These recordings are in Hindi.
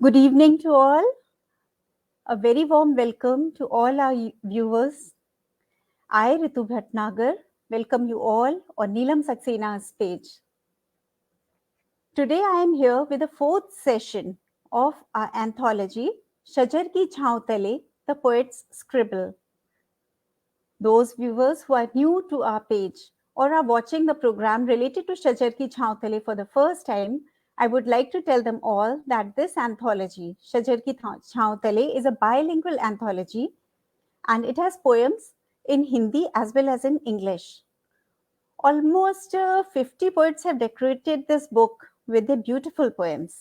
Good evening to all. A very warm welcome to all our viewers. I, Ritu Bhatnagar, welcome you all on Neelam Saxena's page. Today I am here with the fourth session of our anthology, Shajar Ki Chhaav Tale, The Poet's Scribble. Those viewers who are new to our page or are watching the program related to Shajar Ki Chhaav Tale for the first time, I would like to tell them all that this anthology, Shajar Ki Chhaav Tale, is a bilingual anthology and it has poems in Hindi as well as in English. Almost 50 poets have decorated this book with their beautiful poems.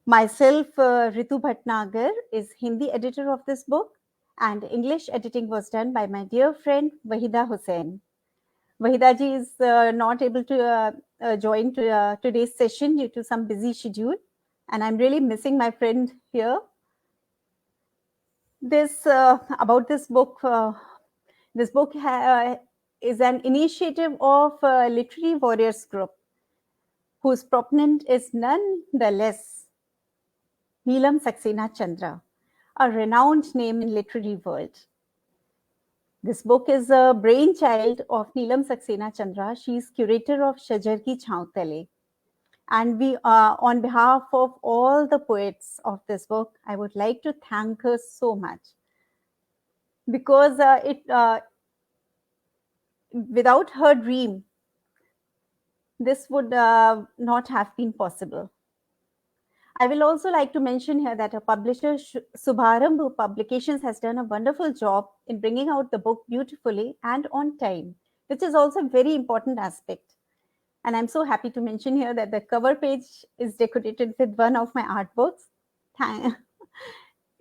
Myself, Ritu Bhatnagar, is Hindi editor of this book, and English editing was done by my dear friend Wahida Hussain. Wahida ji is not able to join today's session due to some busy schedule, and I'm really missing my friend here. About this book. This book is an initiative of Literary Warriors Group, whose proponent is none the less Neelam Saxena Chandra, a renowned name in literary world. This book is a brainchild of Neelam Saxena Chandra. She is curator of Shajar Ki Chhaav Tale. And we, on behalf of all the poets of this book, I would like to thank her so much. Because without her dream, this would not have been possible. I will also like to mention here that our publisher Subharambh Publications has done a wonderful job in bringing out the book beautifully and on time, which is also a very important aspect. And I'm so happy to mention here that the cover page is decorated with one of my art books.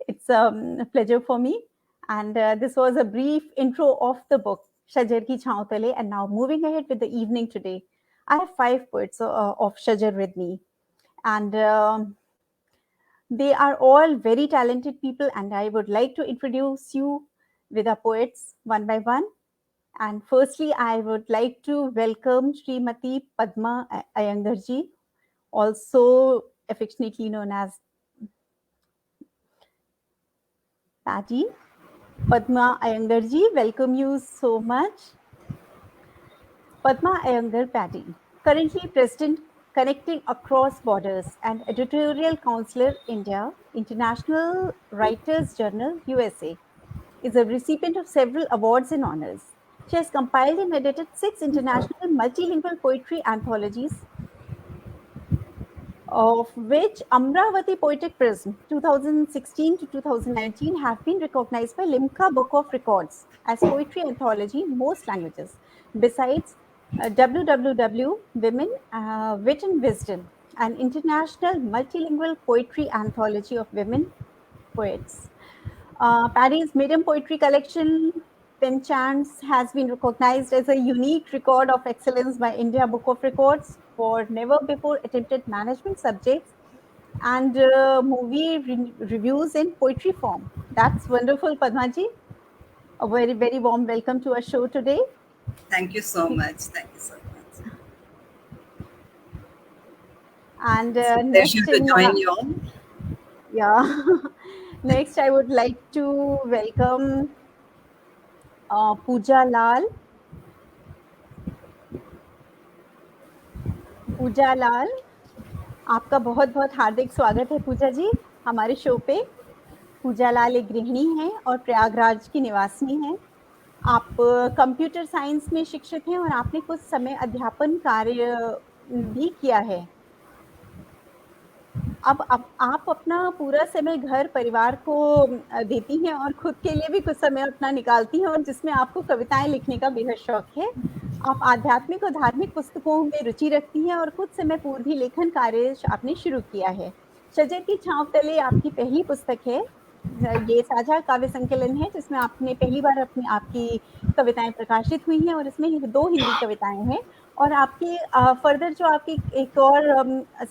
It's a pleasure for me. And this was a brief intro of the book, Shajar Ki Chhaav Tale. And now moving ahead with the evening today, I have 5 poets of Shajar with me. And they are all very talented people, and I would like to introduce you with our poets one by one. And firstly, I would like to welcome Srimati Padma Iyengar-ji, also affectionately known as Patty. Padma Iyengar-ji, welcome you so much. Padma Iyengar Patty, currently President Connecting Across Borders and Editorial Counselor India, International Writers Journal, USA, is a recipient of several awards and honors. She has compiled and edited 6 international multilingual poetry anthologies, of which Amravati Poetic Prism 2016 to 2019 have been recognized by Limca Book of Records as poetry anthology in most languages, besides WWW Women, Wit and Wisdom, an international multilingual poetry anthology of women poets. Paddy's maiden poetry collection, Penchants, has been recognized as a unique record of excellence by India Book of Records for never before attempted management subjects and movie reviews in poetry form. That's wonderful, Padmaji. A very, very warm welcome to our show today. Thank you so much. Thank you so much. And next, to join you on. Yeah. Next, I would like to welcome Pooja Lal. पूजा लाल, आपका बहुत बहुत हार्दिक स्वागत है पूजा जी हमारे शो पे। पूजा लाल एक गृहिणी हैं और प्रयागराज की निवासिनी हैं। आप कंप्यूटर साइंस में शिक्षक हैं और आपने कुछ समय अध्यापन कार्य भी किया है। अब आप अपना पूरा समय घर परिवार को देती हैं और खुद के लिए भी कुछ समय अपना निकालती हैं और जिसमें आपको कविताएं लिखने का बेहद शौक है। आप आध्यात्मिक और धार्मिक पुस्तकों में रुचि रखती हैं और कुछ समय पूर्व ही लेखन कार्य आपने शुरू किया है। शजर की छांव तले आपकी पहली पुस्तक है। ये साझा काव्य संकलन है जिसमें आपने पहली बार आपकी कविताएं प्रकाशित हुई हैं और इसमें 2 हिंदी कविताएं हैं और आपकी फर्दर जो आपकी एक और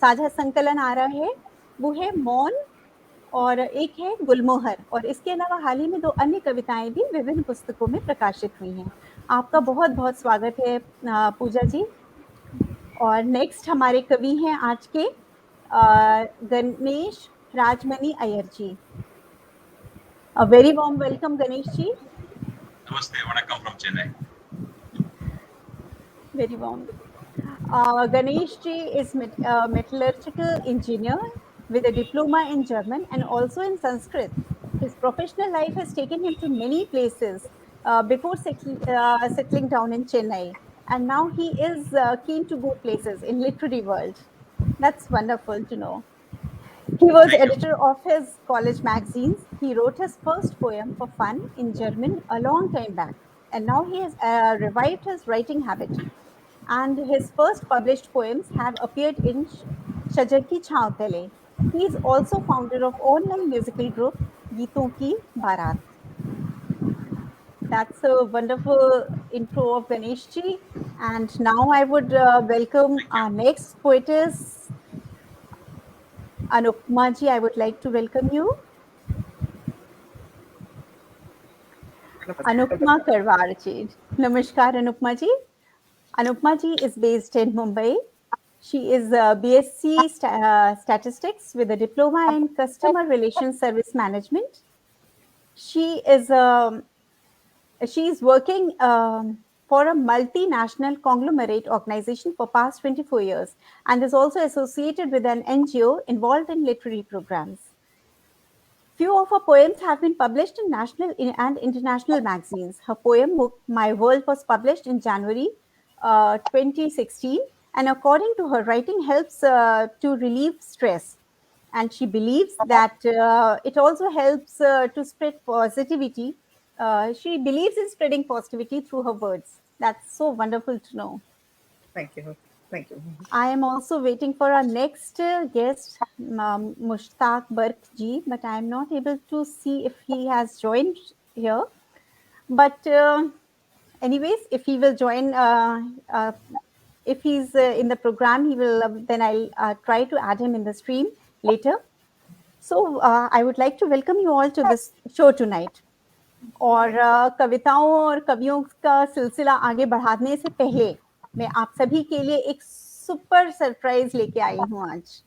साझा संकलन आ रहा है वो है मौन और एक है गुलमोहर और इसके अलावा हाल ही में 2 अन्य कविताएं भी विभिन्न पुस्तकों में प्रकाशित हुई हैं। आपका बहुत बहुत स्वागत है पूजा जी। और नेक्स्ट हमारे कवि हैं आज के Ganesh Rajmani Ayarji. A very warm welcome, Ganesh ji. Namaste, Vanakkam from Chennai. Very warm. Ganesh ji is a metallurgical engineer with a diploma in German and also in Sanskrit. His professional life has taken him to many places before settling down in Chennai. And now he is keen to go places in literary world. That's wonderful to know. He was Thank you. editor of his college magazines. He wrote his first poem for fun in German a long time back. And now he has revived his writing habit. And his first published poems have appeared in Shajar Ki Chhaav Tale. He is also founder of online musical group Geeton Ki Baarat. That's a wonderful intro of Ganesh ji. And now I would welcome our next poetess, Anupma ji. I would like to welcome you. Anupma Karwar ji. Namaskar, Anupma ji. Anupma ji is based in Mumbai. She is a BSc Statistics with a diploma in Customer Relations Service Management. She is working for a multinational conglomerate organization for past 24 years and is also associated with an NGO involved in literary programs. Few of her poems have been published in national and international magazines. Her poem My World was published in January 2016, and according to her, writing helps to relieve stress. And she believes that it also helps to spread positivity. She believes in spreading positivity through her words. That's so wonderful to know. Thank you. Thank you. I am also waiting for our next guest, Mushtaq Bark ji, but I am not able to see if he has joined here. But anyways, if he will join, if he's in the program, he will. Then I'll try to add him in the stream later. So I would like to welcome you all to this show tonight. और कविताओं और कवियों का सिलसिला आगे बढ़ाने से पहले मैं आप सभी के लिए एक सुपर सरप्राइज लेके आई हूँ आज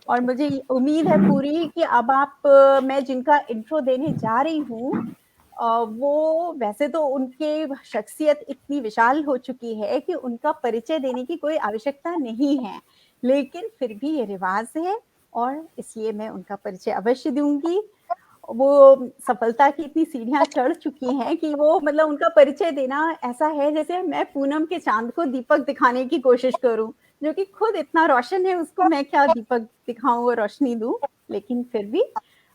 और मुझे उम्मीद है पूरी कि अब आप मैं जिनका इंट्रो देने जा रही हूँ वो वैसे तो उनके शख्सियत इतनी विशाल हो चुकी है कि उनका परिचय देने की कोई आवश्यकता नहीं है, लेकिन फिर भी ये रिवाज है और इसलिए मैं उनका परिचय अवश्य दूंगी। वो सफलता की इतनी सीढ़ियां चढ़ चुकी हैं कि वो मतलब उनका परिचय देना ऐसा है जैसे मैं पूनम के चांद को दीपक दिखाने की कोशिश करूं, जो कि खुद इतना रोशन है, उसको मैं क्या दीपक दिखाऊं और रोशनी दूं, लेकिन फिर भी।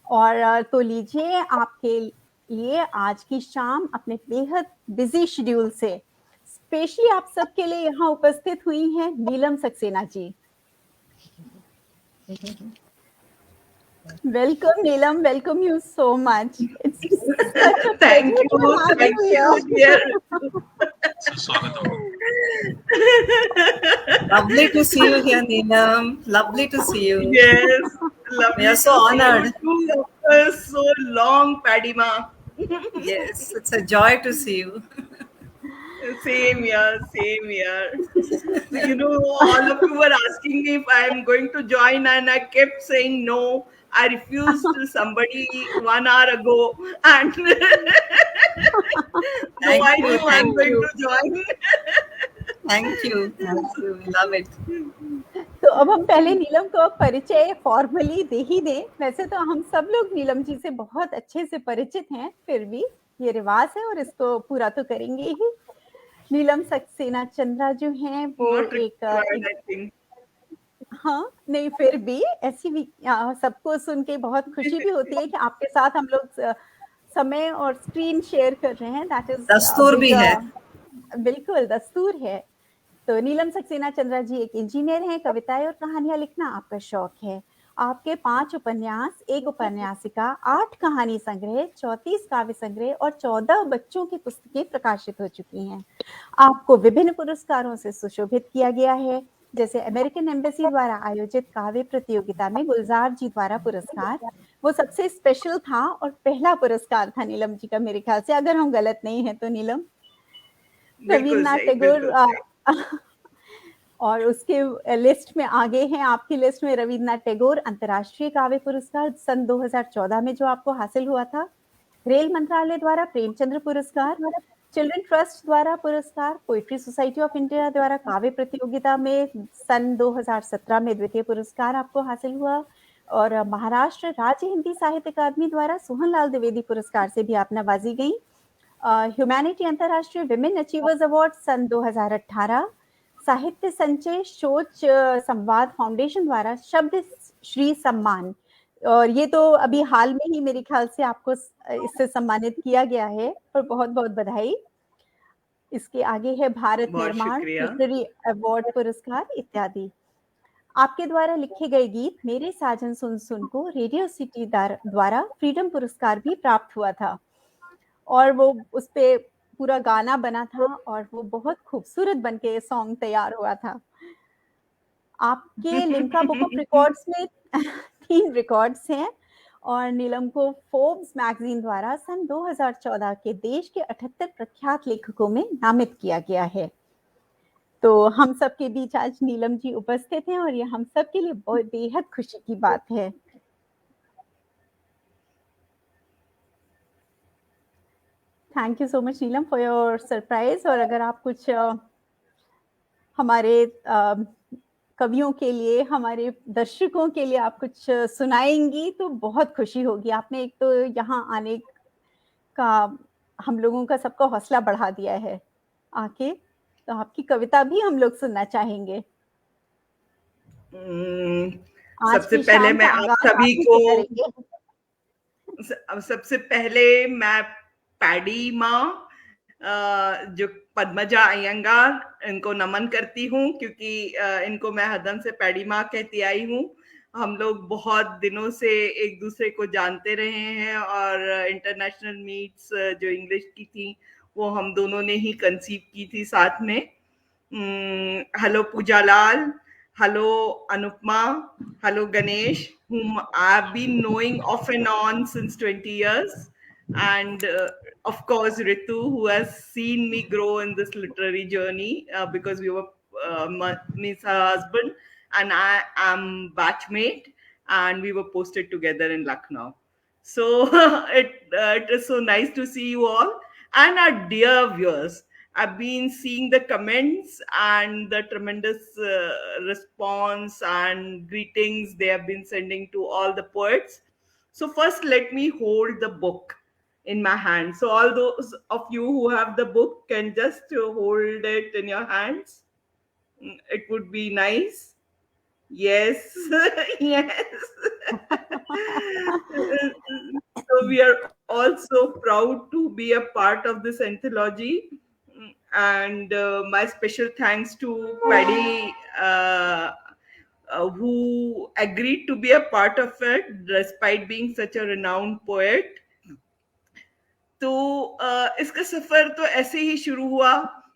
और तो लीजिए आपके लिए आज की शाम अपने बेहद बिजी शेड्यूल से स्पेशली आप सबके लिए यहाँ उपस्थित हुई हैं नीलम Saxena ji. Welcome, Neelam. Welcome you so much. It's such a Thank pleasure to you. have Thank you you, here. dear. Swagatam. Lovely to see you here, Neelam. Lovely to see you. Yes. Lovely. We are so honored. After so long, Padima. Yes, it's a joy to see you. Same here, same here. You know, all of you were asking me if I am going to join, and I kept saying no. I refused to somebody 1 hour ago, and no, I knew I'm going to join. Thank you. Thank you. Love it. तो अब हम पहले नीलम को परिचय फॉर्मली दे ही दें। वैसे तो हम सब लोग नीलम जी से बहुत अच्छे से परिचित हैं, फिर भी ये रिवाज है और इसको पूरा तो करेंगे ही। नीलम सक्सेना चंद्रा जो हैं वो एक हाँ नहीं फिर भी ऐसी भी सबको सुन के बहुत खुशी भी होती है कि आपके साथ हम लोग समय और स्क्रीन शेयर कर रहे हैं। दैट इज दस्तूर भी है, बिल्कुल दस्तूर है। तो नीलम सक्सेना चंद्रा जी एक इंजीनियर हैं, कविताएं और कहानियां लिखना आपका शौक है। आपके 5 उपन्यास, 1 उपन्यासिका, 8 कहानी संग्रह, 34 काव्य संग्रह और 14 बच्चों की पुस्तकें प्रकाशित हो चुकी हैं। आपको विभिन्न पुरस्कारों से सुशोभित किया गया है, जैसे अमेरिकन एम्बेसी द्वारा आयोजित काव्य प्रतियोगिता में गुलजार जी द्वारा पुरस्कार, वो सबसे स्पेशल था और पहला पुरस्कार था नीलम जी का मेरे ख्याल से, अगर हम गलत नहीं है तो नीलम। रवीन्द्रनाथ टैगोर और उसके लिस्ट में आगे हैं, आपकी लिस्ट में रविन्द्रनाथ टैगोर अंतर्राष्ट्रीय काव्य पुरस्कार सन 2014 में जो आपको हासिल हुआ था, रेल मंत्रालय द्वारा प्रेमचंद्र पुरस्कार, चिल्ड्रन ट्रस्ट द्वारा पुरस्कार, पोइट्री सोसाइटी ऑफ इंडिया द्वारा काव्य प्रतियोगिता में सन 2017 में द्वितीय पुरस्कार आपको हासिल हुआ, और महाराष्ट्र राज्य हिंदी साहित्य अकादमी द्वारा सोहनलाल द्विवेदी पुरस्कार से भी आप नवाजी गई। ह्यूमैनिटी अंतर्राष्ट्रीय विमेन अचीवर्स अवार्ड सन 2018, साहित्य संचय शोच संवाद फाउंडेशन द्वारा शब्द श्री सम्मान, और ये तो अभी हाल में ही मेरे ख्याल से आपको इससे सम्मानित किया गया है, और बहुत बहुत बधाई। इसके आगे है भारत निर्माण लिटरेरी अवार्ड पुरस्कार इत्यादि। आपके द्वारा लिखे गए गीत मेरे साजन सुन सुन को रेडियो सिटी द्वारा फ्रीडम पुरस्कार भी प्राप्त हुआ था, और वो उस पे पूरा गाना बना था और वो बहुत खूबसूरत बनके सॉन्ग तैयार हुआ था। आपके लिम्का बुक ऑफ रिकॉर्ड्स में 3 रिकॉर्ड्स हैं, और नीलम को फोर्ब्स मैगजीन द्वारा सन 2014 के देश के 78 प्रख्यात लेखकों में नामित किया गया है। तो हम सब के बीच आज नीलम जी उपस्थित हैं, और ये हम सब के लिए बहुत बेहद खुशी की बात है। Thank you so much Neelam for your surprise. और अगर आप कुछ हमारे कवियों के लिए, हमारे दर्शकों के लिए आप कुछ सुनाएंगी तो बहुत खुशी होगी। आपने एक तो यहाँ आने का हम लोगों का सबका हौसला बढ़ा दिया है आके, तो आपकी कविता भी हम लोग सुनना चाहेंगे। सबसे पहले मैं आप सभी को सबसे पहले मैं पैडी माँ जो पद्मजा अयंगार, इनको नमन करती हूँ, क्योंकि इनको मैं हदम से पैडी माँ कहती आई हूँ। हम लोग बहुत दिनों से एक दूसरे को जानते रहे हैं, और इंटरनेशनल मीट्स जो इंग्लिश की थी वो हम दोनों ने ही कंसीव की थी साथ में। Hello Puja Lal, hello Anupma, hello Ganesh, whom I've been knowing off and on since 20 years, and of course Ritu, who has seen me grow in this literary journey, because we were means her husband and I am batchmate, and we were posted together in Lucknow. So it is so nice to see you all and our dear viewers. I've been seeing the comments and the tremendous response and greetings they have been sending to all the poets. So first, let me hold the book in my hand. So all those of you who have the book can just hold it in your hands. It would be nice. Yes, yes. So we are also proud to be a part of this anthology. And my special thanks to Paddy, who agreed to be a part of it despite being such a renowned poet. तो इसका सफर तो ऐसे ही शुरू हुआ,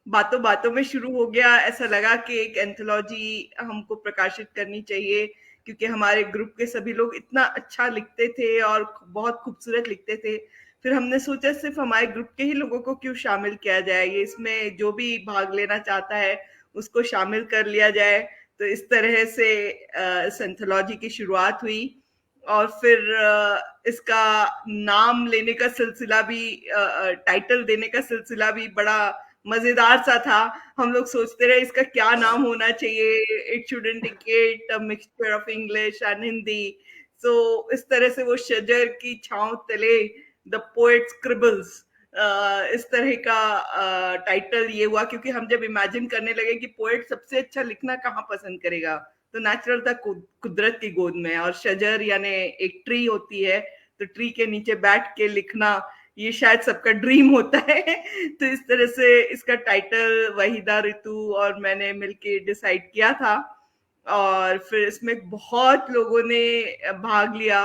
बातों बातों में शुरू हो गया। ऐसा लगा कि एक एंथोलॉजी हमको प्रकाशित करनी चाहिए, क्योंकि हमारे ग्रुप के सभी लोग इतना अच्छा लिखते थे और बहुत खूबसूरत लिखते थे। फिर हमने सोचा सिर्फ हमारे ग्रुप के ही लोगों को क्यों शामिल किया जाए, ये इसमें जो भी भाग लेना चाहता है उसको शामिल कर लिया जाए। तो इस तरह से इस एंथोलॉजी की शुरुआत हुई, और फिर इसका नाम लेने का सिलसिला भी, टाइटल देने का सिलसिला भी बड़ा मजेदार सा था। हम लोग सोचते रहे इसका क्या नाम होना चाहिए, it should indicate a mixture of English and Hindi. So इस तरह से वो शजर की छांव तले द पोएट स्क्रिबल्स, इस तरह का टाइटल ये हुआ, क्योंकि हम जब इमेजिन करने लगे कि पोएट सबसे अच्छा लिखना कहाँ पसंद करेगा, तो नेचुरल था कुदरत की गोद में। और शजर यानी एक ट्री होती है, तो ट्री के नीचे बैठ के लिखना ये शायद सबका ड्रीम होता है। तो इस तरह से इसका टाइटल वहीदा, ऋतु और मैंने मिलके डिसाइड किया था, और फिर इसमें बहुत लोगों ने भाग लिया।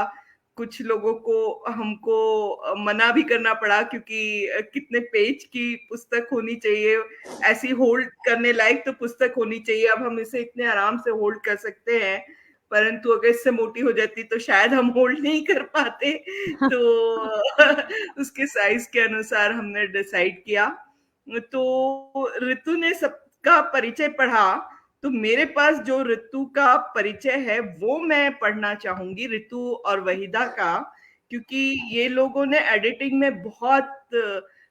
कुछ लोगों को हमको मना भी करना पड़ा, क्योंकि कितने पेज की पुस्तक होनी चाहिए, ऐसी होल्ड करने लायक तो पुस्तक होनी चाहिए। अब हम इसे इतने आराम से होल्ड कर सकते हैं, परंतु अगर इससे मोटी हो जाती तो शायद हम होल्ड नहीं कर पाते। तो उसके साइज के अनुसार हमने डिसाइड किया। तो ऋतु ने सबका परिचय पढ़ा, तो मेरे पास जो ऋतु का परिचय है वो मैं पढ़ना चाहूंगी, ऋतु और वहीदा का, क्योंकि ये लोगों ने एडिटिंग में बहुत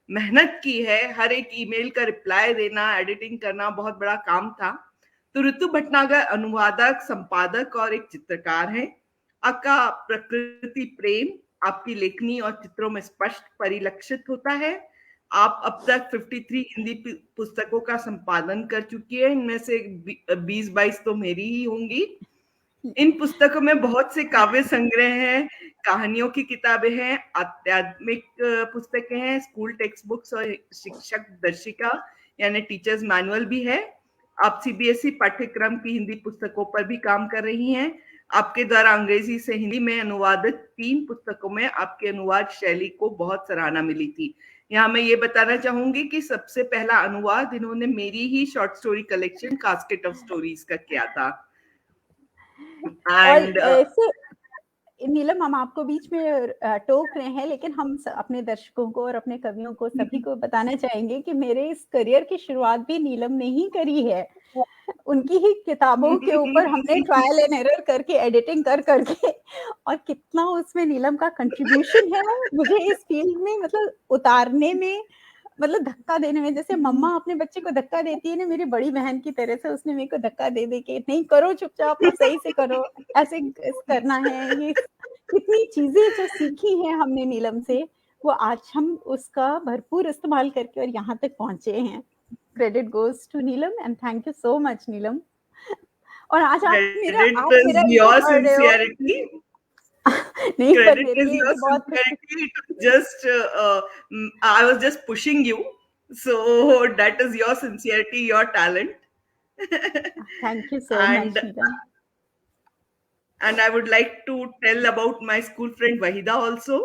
मेहनत की है। हर एक ईमेल का रिप्लाई देना, एडिटिंग करना बहुत बड़ा काम था। तो ऋतु भटनागर अनुवादक, संपादक और एक चित्रकार हैं। आपका प्रकृति प्रेम आपकी लेखनी और चित्रों में स्पष्ट परिलक्षित होता है। आप अब तक 53 हिंदी पुस्तकों का संपादन कर चुकी है, इनमें से 20-22 तो मेरी ही होंगी। इन पुस्तकों में बहुत से काव्य संग्रह हैं, कहानियों की किताबें हैं, आध्यात्मिक पुस्तकें हैं, स्कूल टेक्स्ट बुक्स और शिक्षक दर्शिका यानी टीचर्स मैनुअल भी है। आप सीबीएसई पाठ्यक्रम की हिंदी पुस्तकों पर भी काम कर रही हैं। आपके द्वारा अंग्रेजी से हिंदी में अनुवादित 3 पुस्तकों में आपके अनुवाद शैली को बहुत सराहना मिली थी। यहाँ मैं ये बताना चाहूंगी कि सबसे पहला अनुवाद इन्होंने मेरी ही short story collection casket of stories का किया था। और ऐसे नीलम, हम आपको बीच में टोक रहे हैं, लेकिन हम अपने दर्शकों को और अपने कवियों को सभी को बताना चाहेंगे कि मेरे इस करियर की शुरुआत भी नीलम ने ही करी है। उनकी ही किताबों के ऊपर हमने ट्रायल एंड एरर करके, एडिटिंग कर करके, और कितना उसमें नीलम का कंट्रीब्यूशन है मुझे इस फील्ड में मतलब उतारने में, मतलब धक्का देने में। जैसे मम्मा अपने बच्चे को धक्का देती है ना, मेरी बड़ी बहन की तरह से उसने मेरे को धक्का दे दे के, नहीं करो चुपचाप और सही से करो, ऐसे करना है। ये कितनी चीजें जो सीखी हैं हमने नीलम से, वो आज हम उसका भरपूर इस्तेमाल करके और यहाँ तक पहुंचे हैं। Credit goes to Neelam and thank you so much Neelam. और आज आप मेरा योर सिंसियरिटी, नहीं, पर मेरे लिए तो बहुत just I was just pushing you, so that is your sincerity, your talent. Thank you so much, Neelam. And I would like to tell about my school friend Wahida also.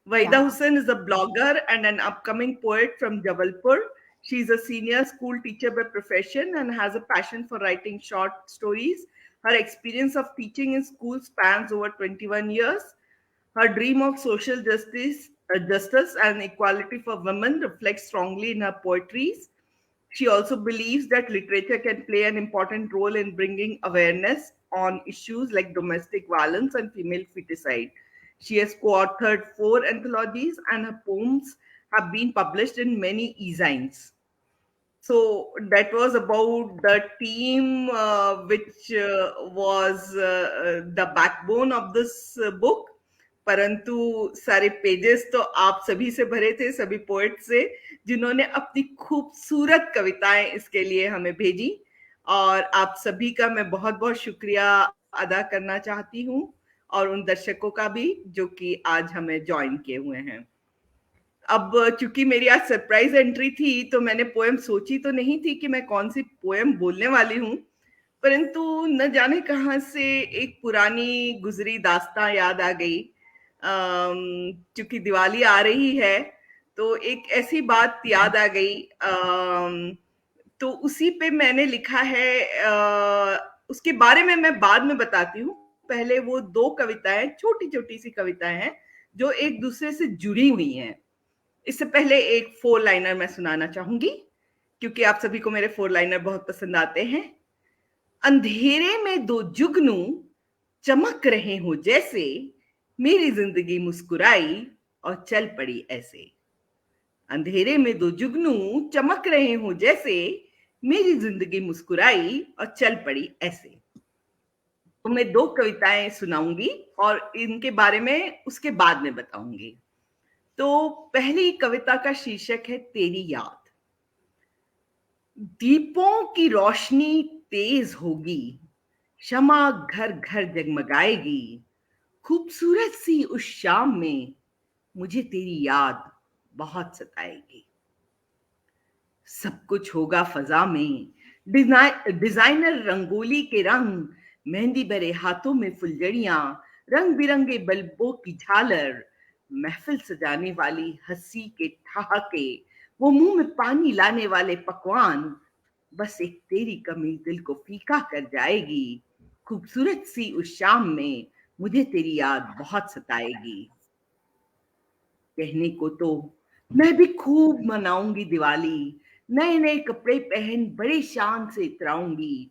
Wahida Hussain is a blogger and an upcoming poet from Jabalpur. She is a senior school teacher by profession and has a passion for writing short stories. Her experience of teaching in school spans over 21 years. Her dream of social justice and equality for women reflects strongly in her poetries. She also believes that literature can play an important role in bringing awareness on issues like domestic violence and female feticide. She has co-authored 4 anthologies and her poems have been published in many e-zines. So that was about the team which was the backbone of this book. परंतु सारे पेजेस तो आप सभी से भरे थे, सभी पोएट से, जिन्होंने अपनी खूबसूरत कविताएं इसके लिए हमें भेजी। और आप सभी का मैं बहुत बहुत शुक्रिया अदा करना चाहती हूँ, और उन दर्शकों का भी जो कि आज हमें ज्वाइन किए हुए हैं। अब चूंकि मेरी आज सरप्राइज एंट्री थी, तो मैंने पोएम सोची तो नहीं थी कि मैं कौन सी पोएम बोलने वाली हूँ, परंतु न जाने कहां से एक पुरानी गुजरी दास्तां याद आ गई। चूंकि दिवाली आ रही है तो एक ऐसी बात याद आ गई, तो उसी पे मैंने लिखा है। उसके बारे में मैं बाद में बताती हूँ। पहले वो 2 कविताएं, छोटी छोटी सी कविताएं हैं जो एक दूसरे से जुड़ी हुई हैं। इससे पहले एक 4 लाइनर मैं सुनाना चाहूंगी, क्योंकि आप सभी को मेरे 4 लाइनर बहुत पसंद आते हैं। अंधेरे में 2 जुगनू चमक रहे हो जैसे, मेरी जिंदगी मुस्कुराई और चल पड़ी ऐसे। अंधेरे में 2 जुगनू चमक रहे हो जैसे, मेरी जिंदगी मुस्कुराई और चल पड़ी ऐसे। तो मैं 2 कविताएं सुनाऊंगी और इनके बारे में उसके बाद में बताऊंगी। तो पहली कविता का शीर्षक है तेरी याद। दीपों की रोशनी तेज होगी, शमा घर घर जगमगाएगी, खूबसूरत सी उस शाम में मुझे तेरी याद बहुत सताएगी। सब कुछ होगा फजा में, डिजाइनर रंगोली के रंग, मेहंदी भरे हाथों में फुलझड़ियां, रंग बिरंगे बल्बों की झालर, महफिल सजाने वाली हंसी के ठहाके, वो मुंह में पानी लाने वाले पकवान। बस एक तेरी कमी दिल को फीका कर जाएगी, खूबसूरत सी उस शाम में मुझे तेरी याद बहुत सताएगी। कहने को तो मैं भी खूब मनाऊंगी दिवाली, नए नए कपड़े पहन बड़े शान से इतराऊंगी,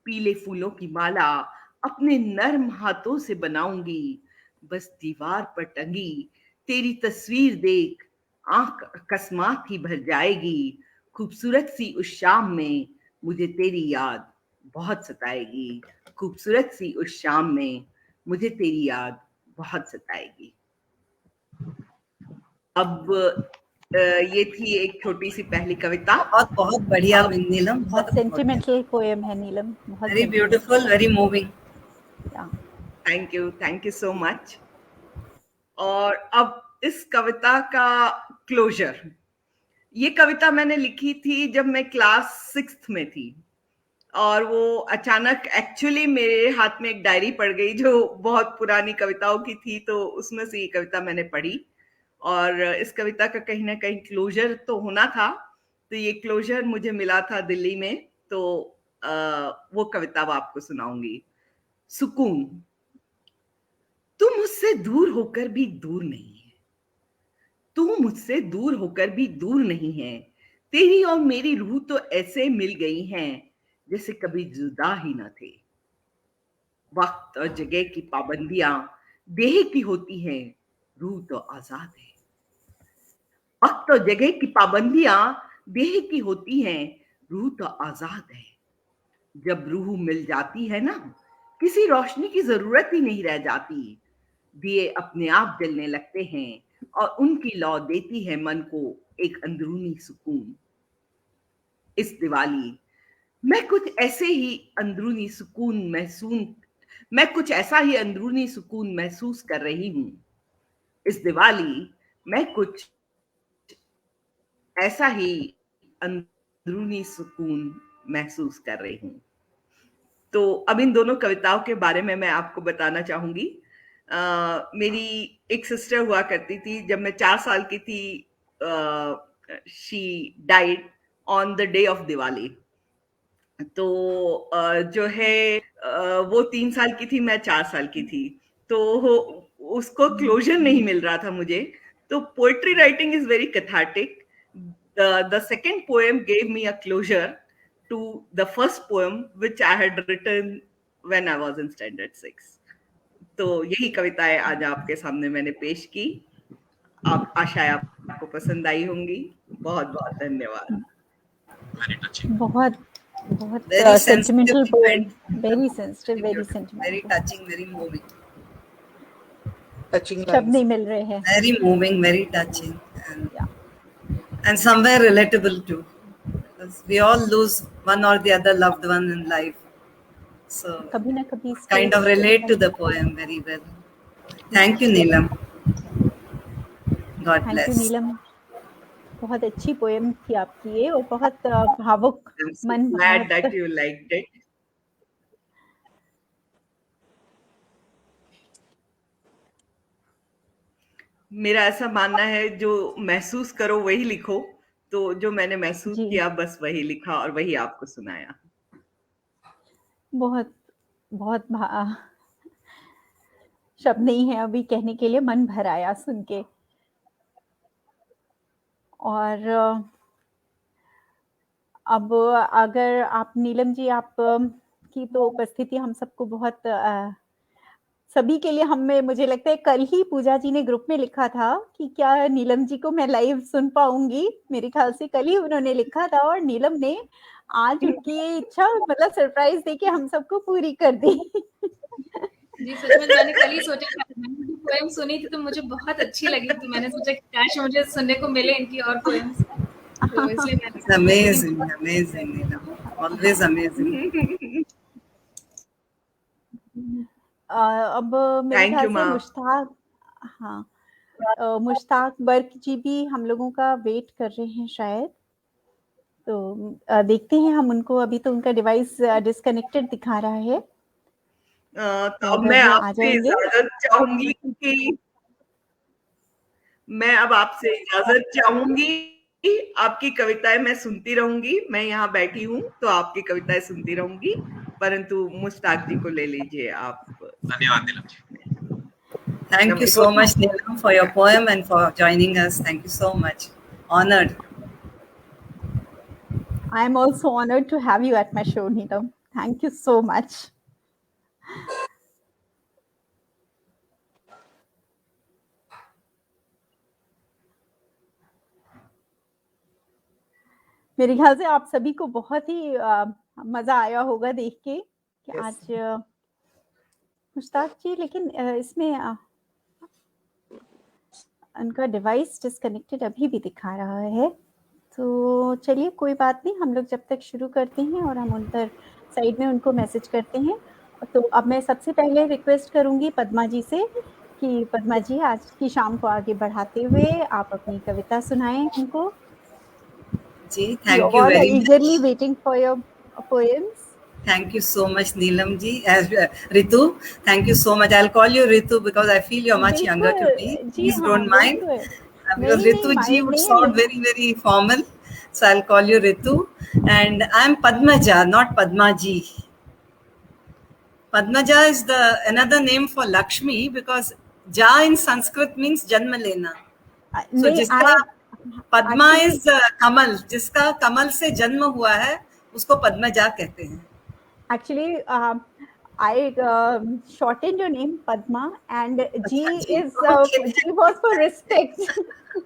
पीले फूलों की माला अपने नर्म हाथों से बनाऊंगी, बस दीवार पर टंगी तेरी तस्वीर देख आंख अकस्मात ही भर जाएगी। खूबसूरत सी उस शाम में मुझे तेरी याद बहुत सताएगी। खूबसूरत सी उस शाम में मुझे तेरी याद बहुत सताएगी। अब ये थी एक छोटी सी पहली कविता। बहुत बहुत बढ़िया नीलम, बहुत सेंटिमेंटल पोएम है नीलम, बहुत very beautiful, very moving. Thank you so much. और अब इस कविता का क्लोजर। ये कविता मैंने लिखी थी जब मैं क्लास 6th में थी, और वो अचानक एक्चुअली मेरे हाथ में एक डायरी पड़ गई जो बहुत पुरानी कविताओं की थी, तो उसमें से ये कविता मैंने पढ़ी। और इस कविता का कहीं ना कहीं क्लोजर तो होना था, तो ये क्लोजर मुझे मिला था दिल्ली में, तो वो कविता अब आपको सुनाऊंगी। सुकून। तू मुझसे दूर होकर भी दूर नहीं है, तू मुझसे दूर होकर भी दूर नहीं है। तेरी और मेरी रूह तो ऐसे मिल गई हैं जैसे कभी जुदा ही ना थे। वक्त और जगह की पाबंदियां देह की होती हैं, रूह तो आजाद है। वक्त और जगह की पाबंदियां देह की होती हैं, रूह तो आजाद है। जब रूह मिल जाती है ना, किसी रोशनी की जरूरत ही नहीं रह जाती। दिए अपने आप जलने लगते हैं और उनकी लौ देती है मन को एक अंदरूनी सुकून। इस दिवाली मैं कुछ ऐसा ही अंदरूनी सुकून महसूस कर रही हूँ। इस दिवाली मैं कुछ ऐसा ही अंदरूनी सुकून महसूस कर रही हूँ। तो अब इन दोनों कविताओं के बारे में मैं आपको बताना चाहूंगी। मेरी एक सिस्टर हुआ करती थी, जब मैं 4 साल की थी, she died on the day of Diwali. तो जो है वो 3 साल की थी, मैं 4 साल की थी, तो उसको क्लोजर नहीं मिल रहा था मुझे। तो poetry writing is very cathartic. The second poem gave me a closure to the first poem which I had written when I was in standard 6. तो यही कविताएं आज आपके सामने मैंने पेश की। आप आशा है आपको पसंद आई होंगी। बहुत बहुत धन्यवाद। Very touching. बहुत Very sentimental sensitive poem, and very sensitive, very very sentimental. touching, very moving. Touching शब्द lines. नहीं मिल रहे हैं। Very moving, very touching, Yeah. and somewhere relatable too. Because we all lose one or the other loved one in life. So कभी ना कभी kind of relate to the poem very well. Thank you, Neelam. God thank you bless. नीलम, बहुत अच्छी पोएम थी आपकी ये, और बहुत भावुक, I'm so मन glad भावुक। that you liked it. मेरा ऐसा मानना है, जो महसूस करो वही लिखो। तो जो मैंने महसूस जी। किया बस वही लिखा और वही आपको सुनाया। बहुत बहुत शब्द नहीं है अभी कहने के लिए, मन भर आया सुन के। और अब अगर आप नीलम जी, आप की तो उपस्थिति हम सबको बहुत सभी के लिए, हमें मुझे लगता है कल ही पूजा जी ने ग्रुप में लिखा था कि क्या नीलम जी को मैं लाइव सुन पाऊंगी। मेरे ख्याल से कल ही उन्होंने लिखा था, और नीलम ने आज उनकी ये इच्छा मतलब सरप्राइज देके हम सबको पूरी कर दी। जी सच में, मैंने कल ही सोचा था, मैंने पोएम सुनी थी तो मुझे बहुत अच्छी लगी, तो मैंने सोचा कि काश मुझे सुनने को मिले इनकी और पोएम्स, तो इसलिए मैंने Amazing, amazing, Neelam. Always amazing. अब मेरे Thank ख्याल you, से माँ। मुश्ताक, हाँ, मुश्ताक बर्क जी भी हम लोगों का वेट कर रहे हैं शायद। तो देखते हैं हम उनको, अभी तो उनका डिवाइस डिस्कनेक्टेड दिखा रहा है। तो अगर मैं वो आ आपसे जाएंगे, इजाजत चाहूंगी, क्योंकि मैं अब आपसे इजाजत चाहूंगी। आपकी कविताएं मैं सुनती रहूंगी। मैं यहाँ बैठी हूँ तो आपकी कविताएं सुनती रहूंगी, परंतु मुश्ताक जी को ले लीजिए आप। धन्यवाद Neelam ji. Thank you so much, Neelam, for your poem and for joining us. Thank you so much. Honored. I am also honored to have you at my show, Neelam. Thank you so much. मेरे ख्याल से आप सभी को बहुत ही मजा आया होगा देख के कि Yes. आज मुश्ताक जी, लेकिन इसमें उनका डिवाइस डिस्कनेक्टेड अभी भी दिखा रहा है। तो चलिए कोई बात नहीं, हम लोग जब तक शुरू करते हैं और हम उधर साइड में उनको मैसेज करते हैं। तो अब मैं सबसे पहले रिक्वेस्ट करूंगी पद्मा जी से कि पद्मा जी आज की शाम को आगे बढ़ाते हुए आप अपनी कविता सुनाएं उनको। जी, We thank you all are very eagerly much. waiting for your poems. Thank you so much, Neelam ji. As Ritu, thank you so much. I'll call you Ritu because I feel you're much younger to me. बिल्कुल जी, Please हाँ don't mind. बिल्कुल Because नहीं Ritu ji mind would नहीं sound है। very, very formal. So I'll call you Ritu. And I'm Padmaja, not Padmaji. Padmaja is the another name for Lakshmi because Ja in Sanskrit means Janma Lena. So नहीं, जिसका पद्मा actually- इज कमल, जिसका कमल से जन्म हुआ है उसको पद्मजा कहते हैं. Actually, I shortened your name Padma, and G अच्छा जी, is okay. G was for respect.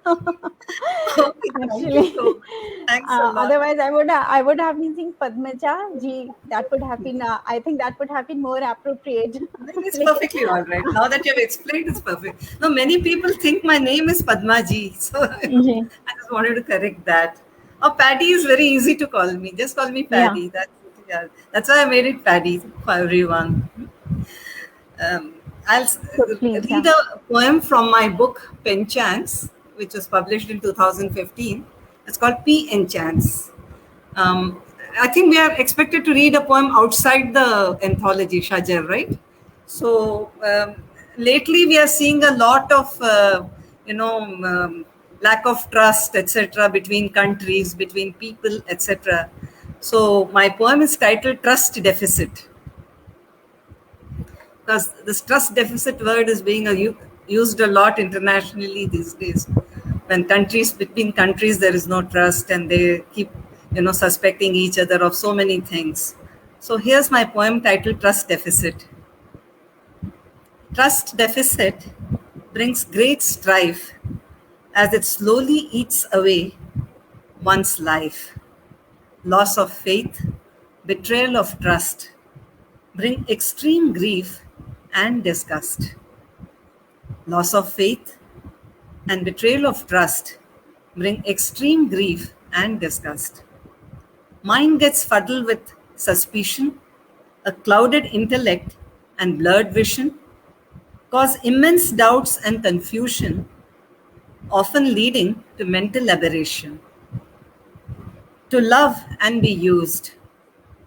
Okay, thank you Actually, so much. Thanks a lot. otherwise I would have been saying Padmaja G. That would have been I think that would have been more appropriate. It's perfectly all right. Now that you've explained, it's perfect. No, many people think my name is Padma ji, so ji, I just wanted to correct that. Or Paddy is very easy to call me. Just call me Paddy. That's why I made it Paddy for everyone. I'll please, read a poem from my book Penchants, which was published in 2015. It's called P Enchants. I think we are expected to read a poem outside the anthology, Shajar, right? So lately we are seeing a lot of, lack of trust, etc., between countries, between people, etc. So my poem is titled Trust Deficit. Because this trust deficit word is being used a lot internationally these days. When between countries, there is no trust and they keep, suspecting each other of so many things. So here's my poem titled Trust Deficit. Trust deficit brings great strife as it slowly eats away one's life. Loss of faith, betrayal of trust bring extreme grief and disgust. Loss of faith and betrayal of trust bring extreme grief and disgust. Mind gets fuddled with suspicion, a clouded intellect and blurred vision cause immense doubts and confusion, often leading to mental aberration. To love and be used,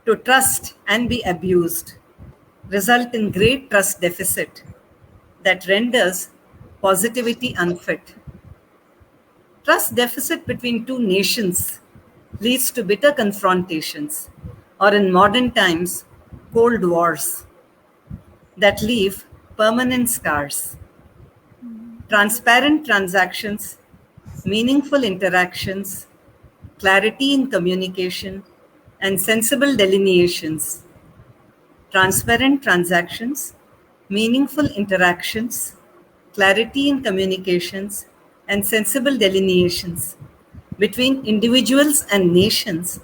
to trust and be abused, result in great trust deficit that renders positivity unfit. Trust deficit between two nations leads to bitter confrontations, or in modern times, cold wars that leave permanent scars. Transparent transactions, meaningful interactions, clarity in communication, and sensible delineations. Transparent transactions, meaningful interactions, clarity in communications, and sensible delineations between individuals and nations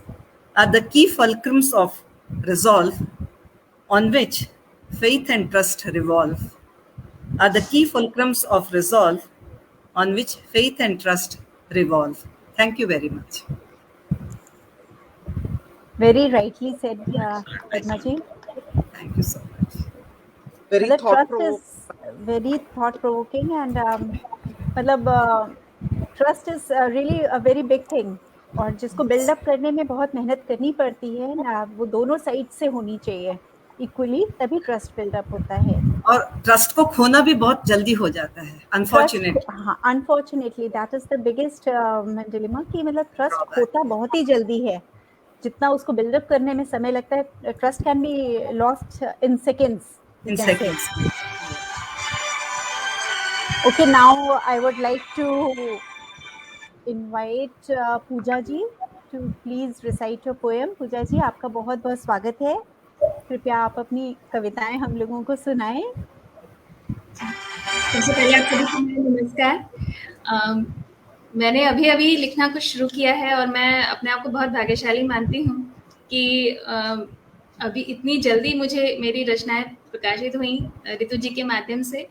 are the key fulcrums of resolve on which faith and trust revolve. Are the key fulcrums of resolve on which faith and trust revolve. Thank you very much. very rightly said, Padma ji. Thank you so much. Very The trust thought-provoking. is very thought provoking, and trust is really a very big thing. और जिसको बिल्डअप करने में बहुत मेहनत करनी पड़ती है ना, वो दोनों साइड से होनी चाहिए इक्वली, तभी ट्रस्ट बिल्डअप होता है. और ट्रस्ट को खोना भी बहुत जल्दी हो जाता है, अनफॉर्चुनेटली. हाँ, unfortunately that is the biggest dilemma कि मतलब ट्रस्ट खोता बहुत ही जल्दी है. जितना उसको बिल्डअप करने में समय लगता है, trust can be lost in seconds. In seconds. Okay, now I would like to invite Pooja ji to please recite your poem. Pooja ji, आपका बहुत बहुत स्वागत है. कृपया आप अपनी कविताएं हम लोगों को सुनाएं। सबसे पहले आप सभी को मेरा नमस्कार। अम, मैंने अभी-अभी लिखना कुछ शुरू किया है और मैं अपने आप को बहुत भाग्यशाली मानती हूँ कि अभी इतनी जल्दी मुझे मेरी रचनाएँ प्रकाशित हुईं ऋतु जी के माध्यम से,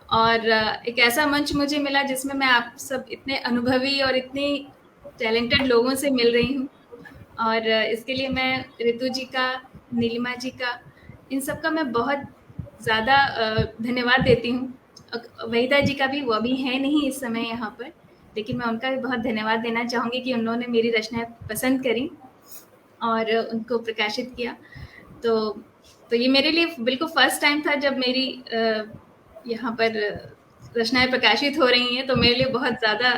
और एक ऐसा मंच मुझे मिला जिसमें मैं आप सब इतने अनुभवी और इतने टैलेंटेड लोगों से मिल रही हूँ, और इसके लिए मैं ऋतु जी का, नीलिमा जी का, इन सब का मैं बहुत ज़्यादा धन्यवाद देती हूँ। वहीदा जी का भी, वो अभी हैं नहीं इस समय यहाँ पर, लेकिन मैं उनका भी बहुत धन्यवाद देना चाहूँगी कि उन्होंने मेरी रचनाएँ पसंद करी और उनको प्रकाशित किया। तो ये मेरे लिए बिल्कुल फर्स्ट टाइम था जब मेरी यहाँ पर रचनाएँ प्रकाशित हो रही हैं, तो मेरे लिए बहुत ज़्यादा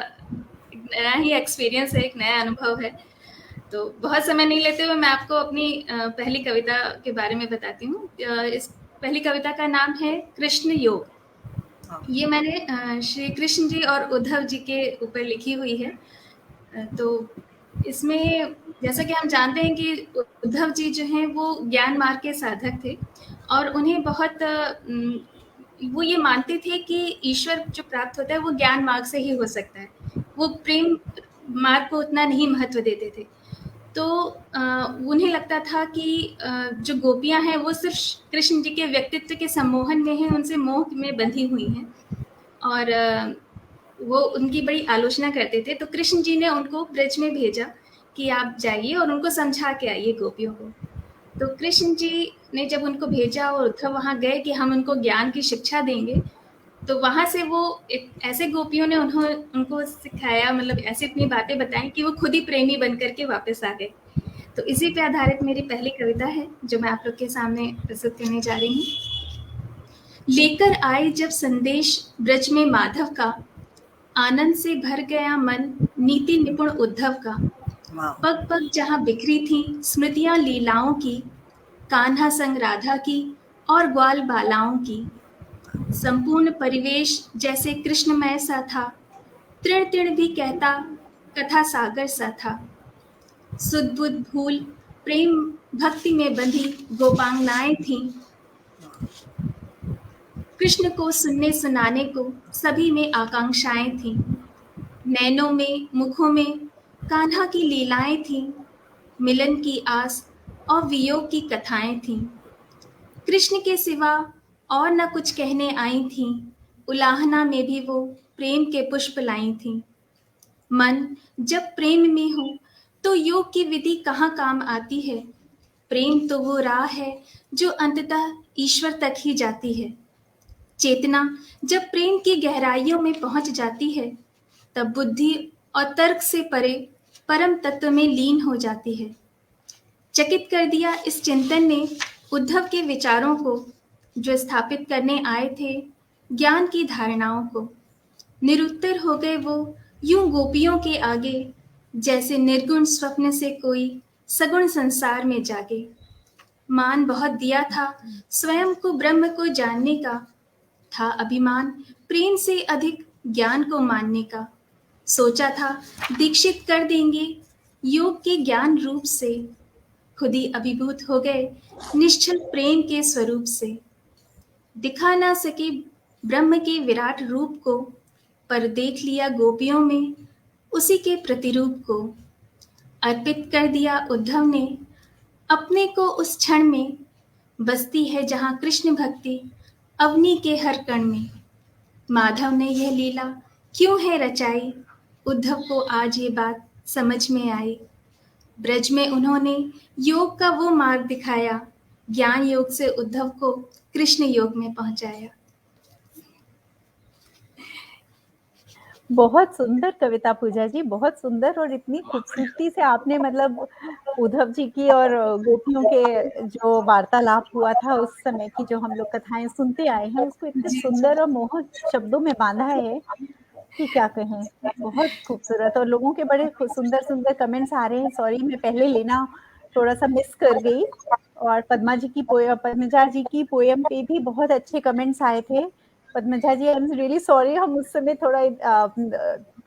एक नया ही एक्सपीरियंस है, एक नया अनुभव है। तो बहुत समय नहीं लेते हुए मैं आपको अपनी पहली कविता के बारे में बताती हूँ। इस पहली कविता का नाम है कृष्ण योग। ये मैंने श्री कृष्ण जी और उद्धव जी के ऊपर लिखी हुई है। तो इसमें जैसा कि हम जानते हैं कि उद्धव जी जो हैं वो ज्ञान मार्ग के साधक थे, और उन्हें बहुत वो ये मानते थे कि ईश्वर जो प्राप्त होता है वो ज्ञान मार्ग से ही हो सकता है। वो प्रेम मार्ग को उतना नहीं महत्व देते थे। तो उन्हें लगता था कि जो गोपियाँ हैं वो सिर्फ कृष्ण जी के व्यक्तित्व के सम्मोहन में हैं, उनसे मोह में बंधी हुई हैं, और वो उनकी बड़ी आलोचना करते थे। तो कृष्ण जी ने उनको ब्रज में भेजा कि आप जाइए और उनको समझा के आइए गोपियों को। तो कृष्ण जी ने जब उनको भेजा और उद्धव वहाँ गए कि हम उनको ज्ञान की शिक्षा देंगे, तो वहाँ से वो एक ऐसे गोपियों ने उनको सिखाया, मतलब ऐसी अपनी बातें बताई कि वो खुद ही प्रेमी बन करके वापस आ गए। तो इसी पे आधारित मेरी पहली कविता है जो मैं आप लोग के सामने प्रस्तुत करने जा रही हूँ। लेकर आए जब संदेश ब्रज में माधव का, आनंद से भर गया मन नीति निपुण उद्धव का। वाह। पग पग जहाँ बिखरी थी स्मृतियाँ लीलाओं की, कान्हा संग राधा की और ग्वाल बालाओं की। संपूर्ण परिवेश जैसे कृष्णमय सा था, तृण तृण भी कहता कथा सागर सा था। सुध बुध भूल प्रेम भक्ति में बंधी गोपांगनाएं थीं। कृष्ण को सुनने सुनाने को सभी में आकांक्षाएं थीं। नैनों में मुखों में कान्हा की लीलाएं थीं। मिलन की आस और वियोग की कथाएं थीं। कृष्ण के सिवा और न कुछ कहने आई थीं। उलाहना में भी वो प्रेम के पुष्प लाई थीं। मन जब प्रेम में हो तो योग की विधि कहाँ काम आती है। प्रेम तो वो राह है जो अंततः ईश्वर तक ही जाती है। चेतना जब प्रेम की गहराइयों में पहुंच जाती है, तब बुद्धि और तर्क से परे परम तत्व में लीन हो जाती है। चकित कर दिया इस चिंतन ने उद्धव के विचारों को, जो स्थापित करने आए थे ज्ञान की धारणाओं को। निरुत्तर हो गए वो यूं गोपियों के आगे, जैसे निर्गुण स्वप्न से कोई सगुण संसार में जागे। मान बहुत दिया था स्वयं को ब्रह्म को जानने का, था अभिमान प्रेम से अधिक ज्ञान को मानने का। सोचा था दीक्षित कर देंगे योग के ज्ञान रूप से, खुद ही अभिभूत हो गए निश्चल प्रेम के स्वरूप से। दिखा ना सके ब्रह्म के विराट रूप को, पर देख लिया गोपियों में उसी के प्रतिरूप को। अर्पित कर दिया उद्धव ने अपने को उस क्षण में, बसती है जहाँ कृष्ण भक्ति अवनी के हर कण में। माधव ने यह लीला क्यों है रचाई, उद्धव को आज ये बात समझ में आई। ब्रज में उन्होंने योग का वो मार्ग दिखाया, ज्ञान योग से उद्धव को कृष्ण योग में पहुंचाया। बहुत सुंदर कविता पूजा जी, बहुत सुंदर, और इतनी खूबसूरती से आपने मतलब उद्धव जी की और गोपियों के जो वार्तालाप हुआ था उस समय की जो हम लोग कथाएं सुनते आए हैं उसको इतने सुंदर और मोहक शब्दों में बांधा है कि क्या कहें। बहुत खूबसूरत, और लोगों के बड़े सुंदर सुंदर कमेंट्स आ रहे हैं। सॉरी मैं पहले लेना थोड़ा सा मिस कर गई। और पद्मजा जी की पोयम पे भी बहुत अच्छे कमेंट्स आए थे। पद्मजा जी आई एम रियली सॉरी, हम उस समय थोड़ा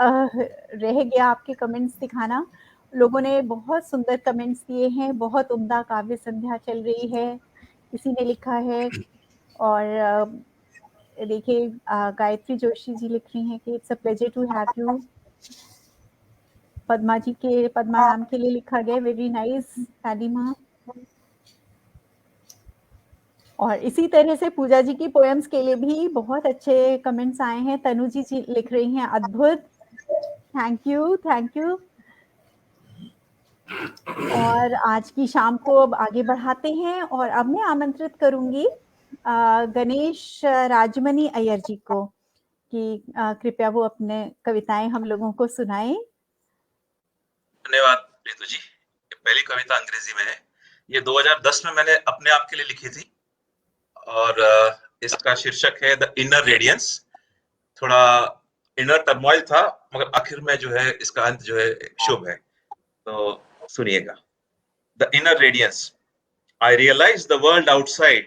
रह गया आपके कमेंट्स दिखाना। लोगों ने बहुत सुंदर कमेंट्स दिए हैं। बहुत उम्दा काव्य संध्या चल रही है। इसी ने लिखा है। और देखिए गायत्री जोशी जी लिख रही हैं कि it's a pleasure to have you. Padma ma'am के लिए लिखा गया वेरी नाइस हैलीमा। और इसी तरह से पूजा जी की पोएम्स के लिए भी बहुत अच्छे कमेंट्स आए हैं। तनु जी लिख रही हैं अद्भुत, थैंक यू थैंक यू। और आज की शाम को अब आगे बढ़ाते हैं और अब मैं आमंत्रित करूंगी गणेश राजमणि अय्यर जी को कि कृपया वो अपने कविताएं हम लोगों को सुनाएं। धन्यवाद रितु जी। ये पहली कविता अंग्रेजी में है। ये 2010 में मैंने अपने आप के लिए लिखी थी और इसका शीर्षक है द इनर रेडियंस। थोड़ा इनर टर्मोइल था मगर आखिर में जो है इसका अंत जो है शुभ है, तो सुनिएगा। The inner radiance. I realized the world outside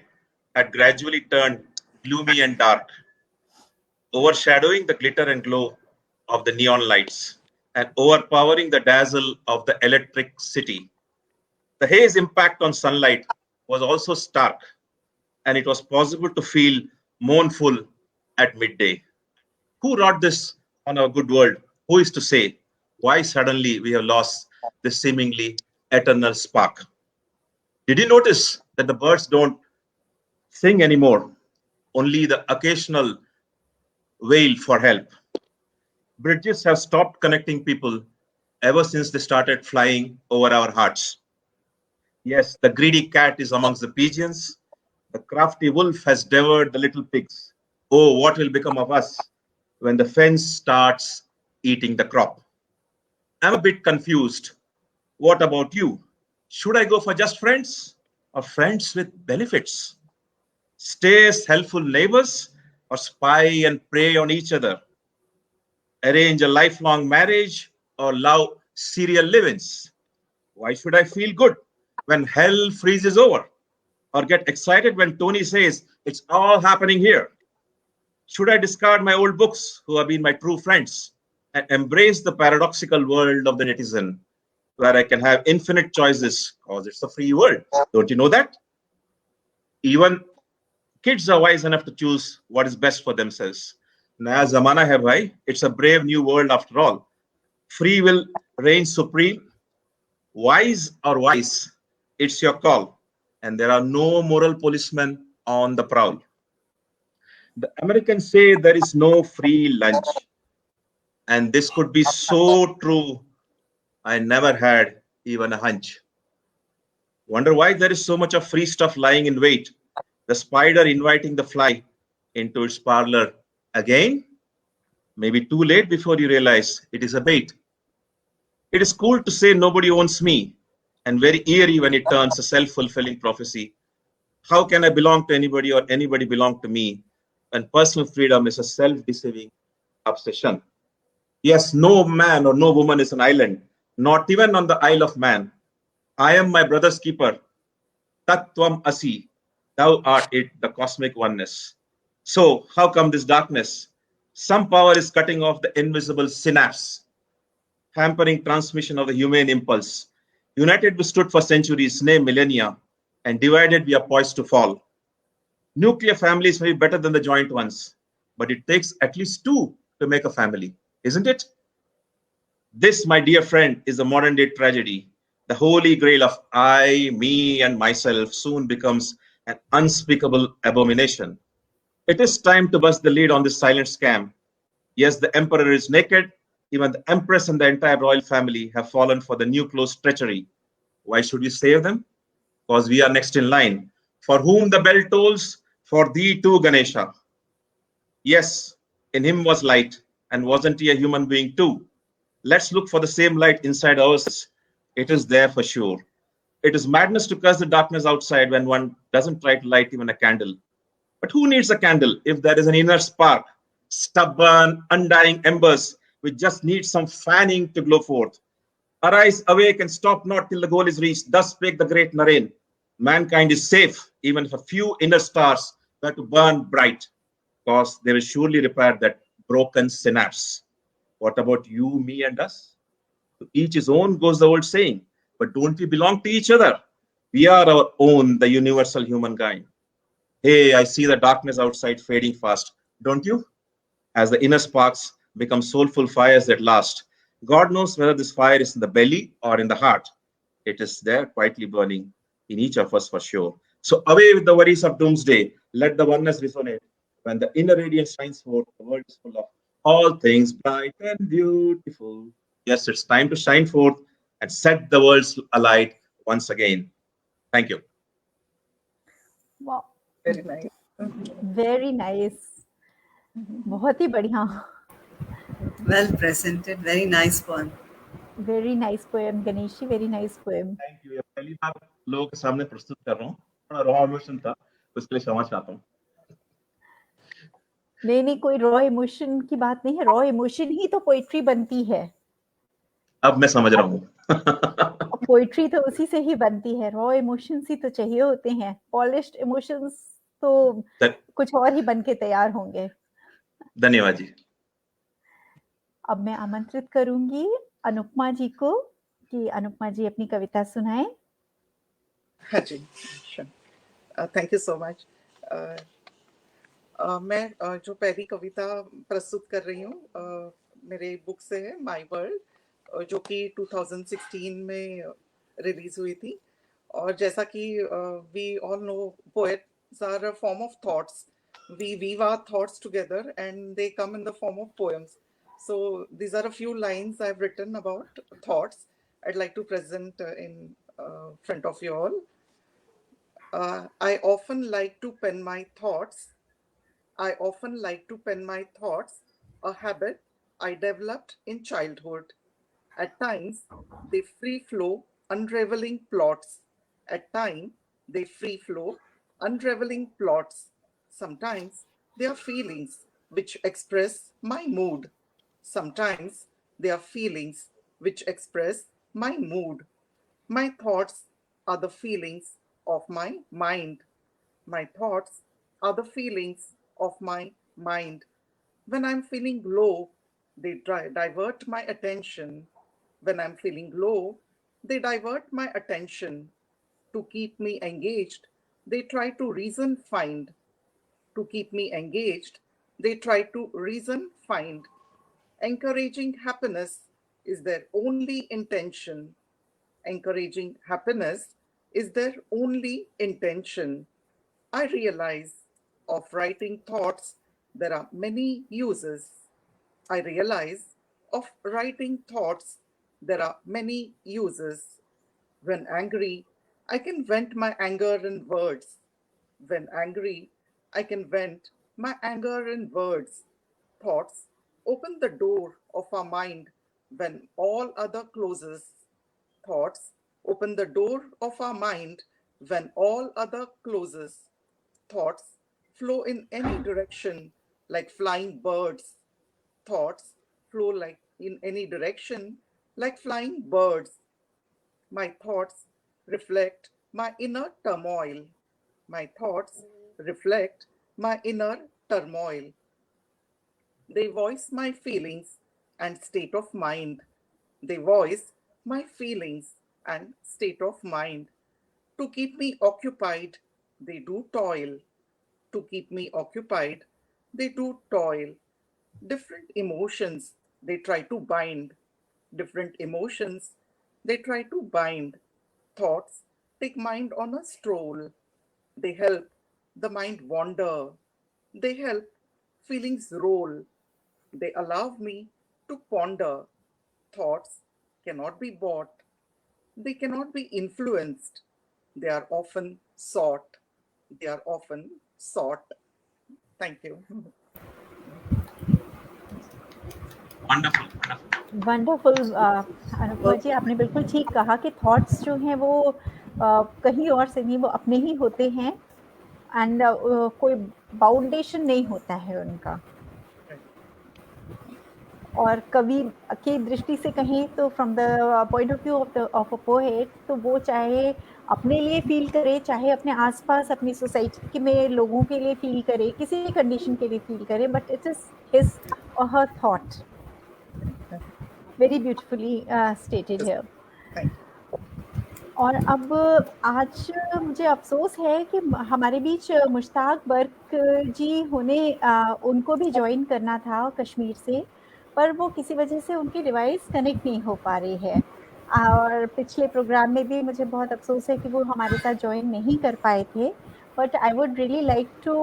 had gradually turned gloomy and dark, overshadowing the glitter and glow of the neon lights and overpowering the dazzle of the electric city. The haze impact on sunlight was also stark, and it was possible to feel mournful at midday. Who wrought this on our good world? Who is to say why suddenly we have lost this seemingly eternal spark? Did you notice that the birds don't sing anymore? Only the occasional wail for help. Bridges have stopped connecting people ever since they started flying over our hearts. Yes, the greedy cat is amongst the pigeons. The crafty wolf has devoured the little pigs. Oh, what will become of us when the fence starts eating the crop? I'm a bit confused. What about you? Should I go for just friends or friends with benefits? Stay as helpful neighbors or spy and prey on each other? Arrange a lifelong marriage or love serial live-ins? Why should I feel good when hell freezes over or get excited when Tony says it's all happening here? Should I discard my old books who have been my true friends and embrace the paradoxical world of the netizen where I can have infinite choices because it's a free world? Don't you know that? Even kids are wise enough to choose what is best for themselves. Naya zamana hai bhai. It's a brave new world after all. Free will reigns supreme. Wise or wise, it's your call. And there are no moral policemen on the prowl. The Americans say there is no free lunch. And this could be so true. I never had even a hunch. Wonder why there is so much of free stuff lying in wait. The spider inviting the fly into its parlor again. Maybe too late before you realize it is a bait. It is cool to say nobody owns me, and very eerie when it turns a self-fulfilling prophecy. How can I belong to anybody or anybody belong to me when personal freedom is a self-deceiving obsession? Yes, no man or no woman is an island, not even on the Isle of Man. I am my brother's keeper. Tattvam Asi. Thou art it, the cosmic oneness. So, how come this darkness? Some power is cutting off the invisible synapse, hampering transmission of the humane impulse. United we stood for centuries, nay millennia, and divided we are poised to fall. Nuclear families may be better than the joint ones, but it takes at least two to make a family, isn't it? This, my dear friend, is a modern day tragedy. The holy grail of I, me, and myself soon becomes an unspeakable abomination. It is time to bust the lid on this silent scam. Yes, the emperor is naked. Even the empress and the entire royal family have fallen for the new clothes treachery. Why should we save them? Because we are next in line. For whom the bell tolls, for thee too, Ganesha. Yes, in him was light, and wasn't he a human being too? Let's look for the same light inside ourselves. It is there for sure. It is madness to curse the darkness outside when one doesn't try to light even a candle. But who needs a candle if there is an inner spark, stubborn, undying embers which just need some fanning to glow forth? Arise, awake, and stop not till the goal is reached. Thus spake the great Naren. Mankind is safe, even if a few inner stars were to burn bright, because they will surely repair that broken synapse. What about you, me, and us? To each his own goes the old saying, but don't we belong to each other? We are our own, the universal humankind. Hey, I see the darkness outside fading fast, don't you? As the inner sparks become soulful fires that last. God knows whether this fire is in the belly or in the heart. It is there quietly burning in each of us for sure. So away with the worries of doomsday. Let the oneness resonate. When the inner radiance shines forth, the world is full of all things bright and beautiful. Yes, it's time to shine forth and set the world alight once again. Thank you. Wow, Very nice. very nice. बहुत ही बढ़िया. Well presented. Very nice poem. Very nice poem, Ganeshi. Very nice poem. Thank you. पहली बार लोगों के सामने प्रस्तुत कर रहा हूँ. थोड़ा रॉ इमोशन था, उसके लिए क्षमा चाहता हूँ. नहीं, कोई रॉ इमोशन की बात नहीं है. रॉ इमोशन ही तो पोइट्री बनती है. अब मैं समझ रहा हूँ. पोइट्री तो उसी से ही बनती है. रॉ इमोशंस ही तो चाहिए होते हैं. पॉलिश्ड इमोशंस तो कुछ और ही बन के तैयार होंगे. धन्यवाद जी. अब मैं आमंत्रित करूंगी अनुपमा जी को कि अनुपमा जी अपनी कविता सुनाएं. हाँ जी, थैंक यू सो मच. मैं जो पहली कविता प्रस्तुत कर रही हूँ मेरे बुक से है माय वर्ल्ड, जो कि 2016 में रिलीज हुई थी. और जैसा कि we all know poets are a form of thoughts. We weave our thoughts together and they come in the form of poems. So these are a few lines I've written about thoughts I'd like to present in front of you all. I often like to pen my thoughts. I often like to pen my thoughts, a habit I developed in childhood. At times, they free flow, unraveling plots. At times, they free flow, unraveling plots. Sometimes they are feelings which express my mood. Sometimes they are feelings which express my mood. My thoughts are the feelings of my mind. My thoughts are the feelings of my mind. When I'm feeling low, they divert my attention. When I'm feeling low, they divert my attention. To keep me engaged, they try to reason find. To keep me engaged, they try to reason find. Encouraging happiness is their only intention. Encouraging happiness is their only intention. I realize of writing thoughts, there are many uses. I realize of writing thoughts, there are many uses. When angry, I can vent my anger in words. When angry, I can vent my anger in words. Thoughts open the door of our mind when all other closes. Thoughts open the door of our mind when all other closes. Thoughts flow in any direction like flying birds. Thoughts flow like in any direction like flying birds. My thoughts reflect my inner turmoil. My thoughts reflect my inner turmoil. They voice my feelings and state of mind. They voice my feelings and state of mind. To keep me occupied, they do toil. To keep me occupied, they do toil. Different emotions they try to bind. Different emotions they try to bind. Thoughts take mind on a stroll. They help the mind wander. They help feelings roll. They allow me to ponder. Thoughts cannot be bought. They cannot be influenced. They are often sought. They are often sought. Thank you. Wonderful. Wonderful. Anupama ji, आपने बिल्कुल ठीक कहा कि थॉट्स जो हैं वो कहीं और से नहीं, वो अपने ही होते हैं. एंड कोई बाउंडेशन नहीं होता है उनका. और कवि की दृष्टि से कहें तो from the point of view of a poet, तो वो चाहे अपने लिए फील करे, चाहे अपने आसपास अपनी सोसाइटी में लोगों के लिए फील करे, किसी भी कंडीशन के लिए फील करे, बट इट इज हिज और her thought. Very beautifully stated here. और अब आज मुझे अफ़सोस है कि हमारे बीच मुश्ताक बर्क जी उनको भी जॉइन करना था कश्मीर से, पर वो किसी वजह से उनकी डिवाइस कनेक्ट नहीं हो पा रही है। और पिछले प्रोग्राम में भी मुझे बहुत अफ़सोस है कि वो हमारे साथ जॉइन नहीं कर पाए थे, but I would really like to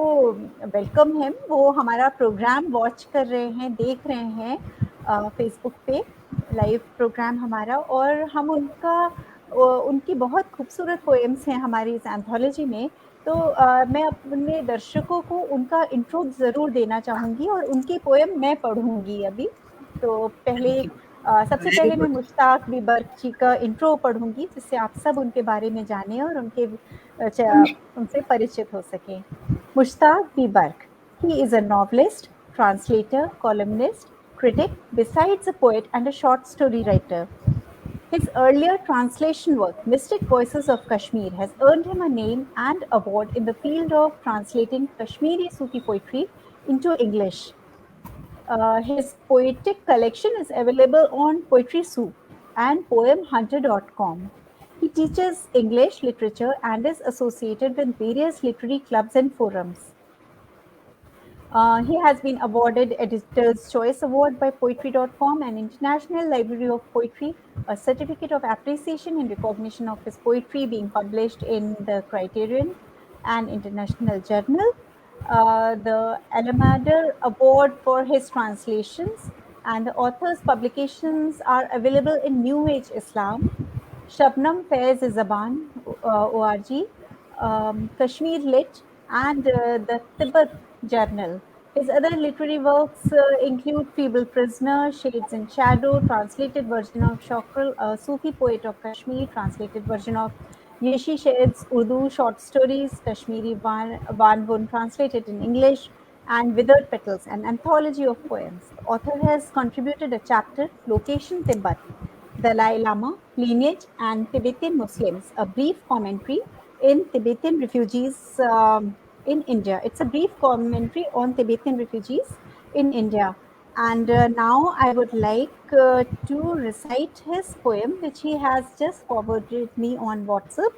welcome him. वो हमारा प्रोग्राम वॉच कर रहे हैं, देख रहे हैं फ़ेसबुक पे लाइव प्रोग्राम हमारा, और हम उनकी बहुत खूबसूरत पोएम्स हैं हमारी इस एंथोलॉजी में। तो मैं अपने दर्शकों को उनका इंट्रो ज़रूर देना चाहूँगी और उनकी पोएम मैं पढ़ूँगी अभी। तो पहले सबसे Very पहले मैं good. मुश्ताक बी बर्क जी का इंट्रो पढ़ूँगी, जिससे आप सब उनके बारे में जानें और उनसे परिचित हो सकें। Mushtaq B Barq. He is a novelist, translator, columnist, critic, besides a poet and a short story writer. His earlier translation work, Mystic Voices of Kashmir, has earned him a name and award in the field of translating Kashmiri Sufi poetry into English. His poetic collection is available on Poetry Soup and PoemHunter.com. He teaches English literature and is associated with various literary clubs and forums. He has been awarded Editor's Choice Award by Poetry.com and International Library of Poetry, a certificate of appreciation in recognition of his poetry being published in the Criterion and International Journal, the Alamader Award for his translations, and the author's publications are available in New Age Islam, Shabnam Faiz Zaban, ORG, Kashmir Lit, and the Tibet Journal. His other literary works include Feeble Prisoner, Shades in Shadow, translated version of Shokral, a Sufi poet of Kashmir, translated version of Yeshi Shades, Urdu short stories, Kashmiri Vanvun, translated in English, and Withered Petals, an anthology of poems. The author has contributed a chapter, Location Tibet, Dalai Lama, Lineage, and Tibetan Muslims, a brief commentary in Tibetan refugees in India. It's a brief commentary on Tibetan refugees in India. And now I would like to recite his poem, which he has just forwarded me on WhatsApp.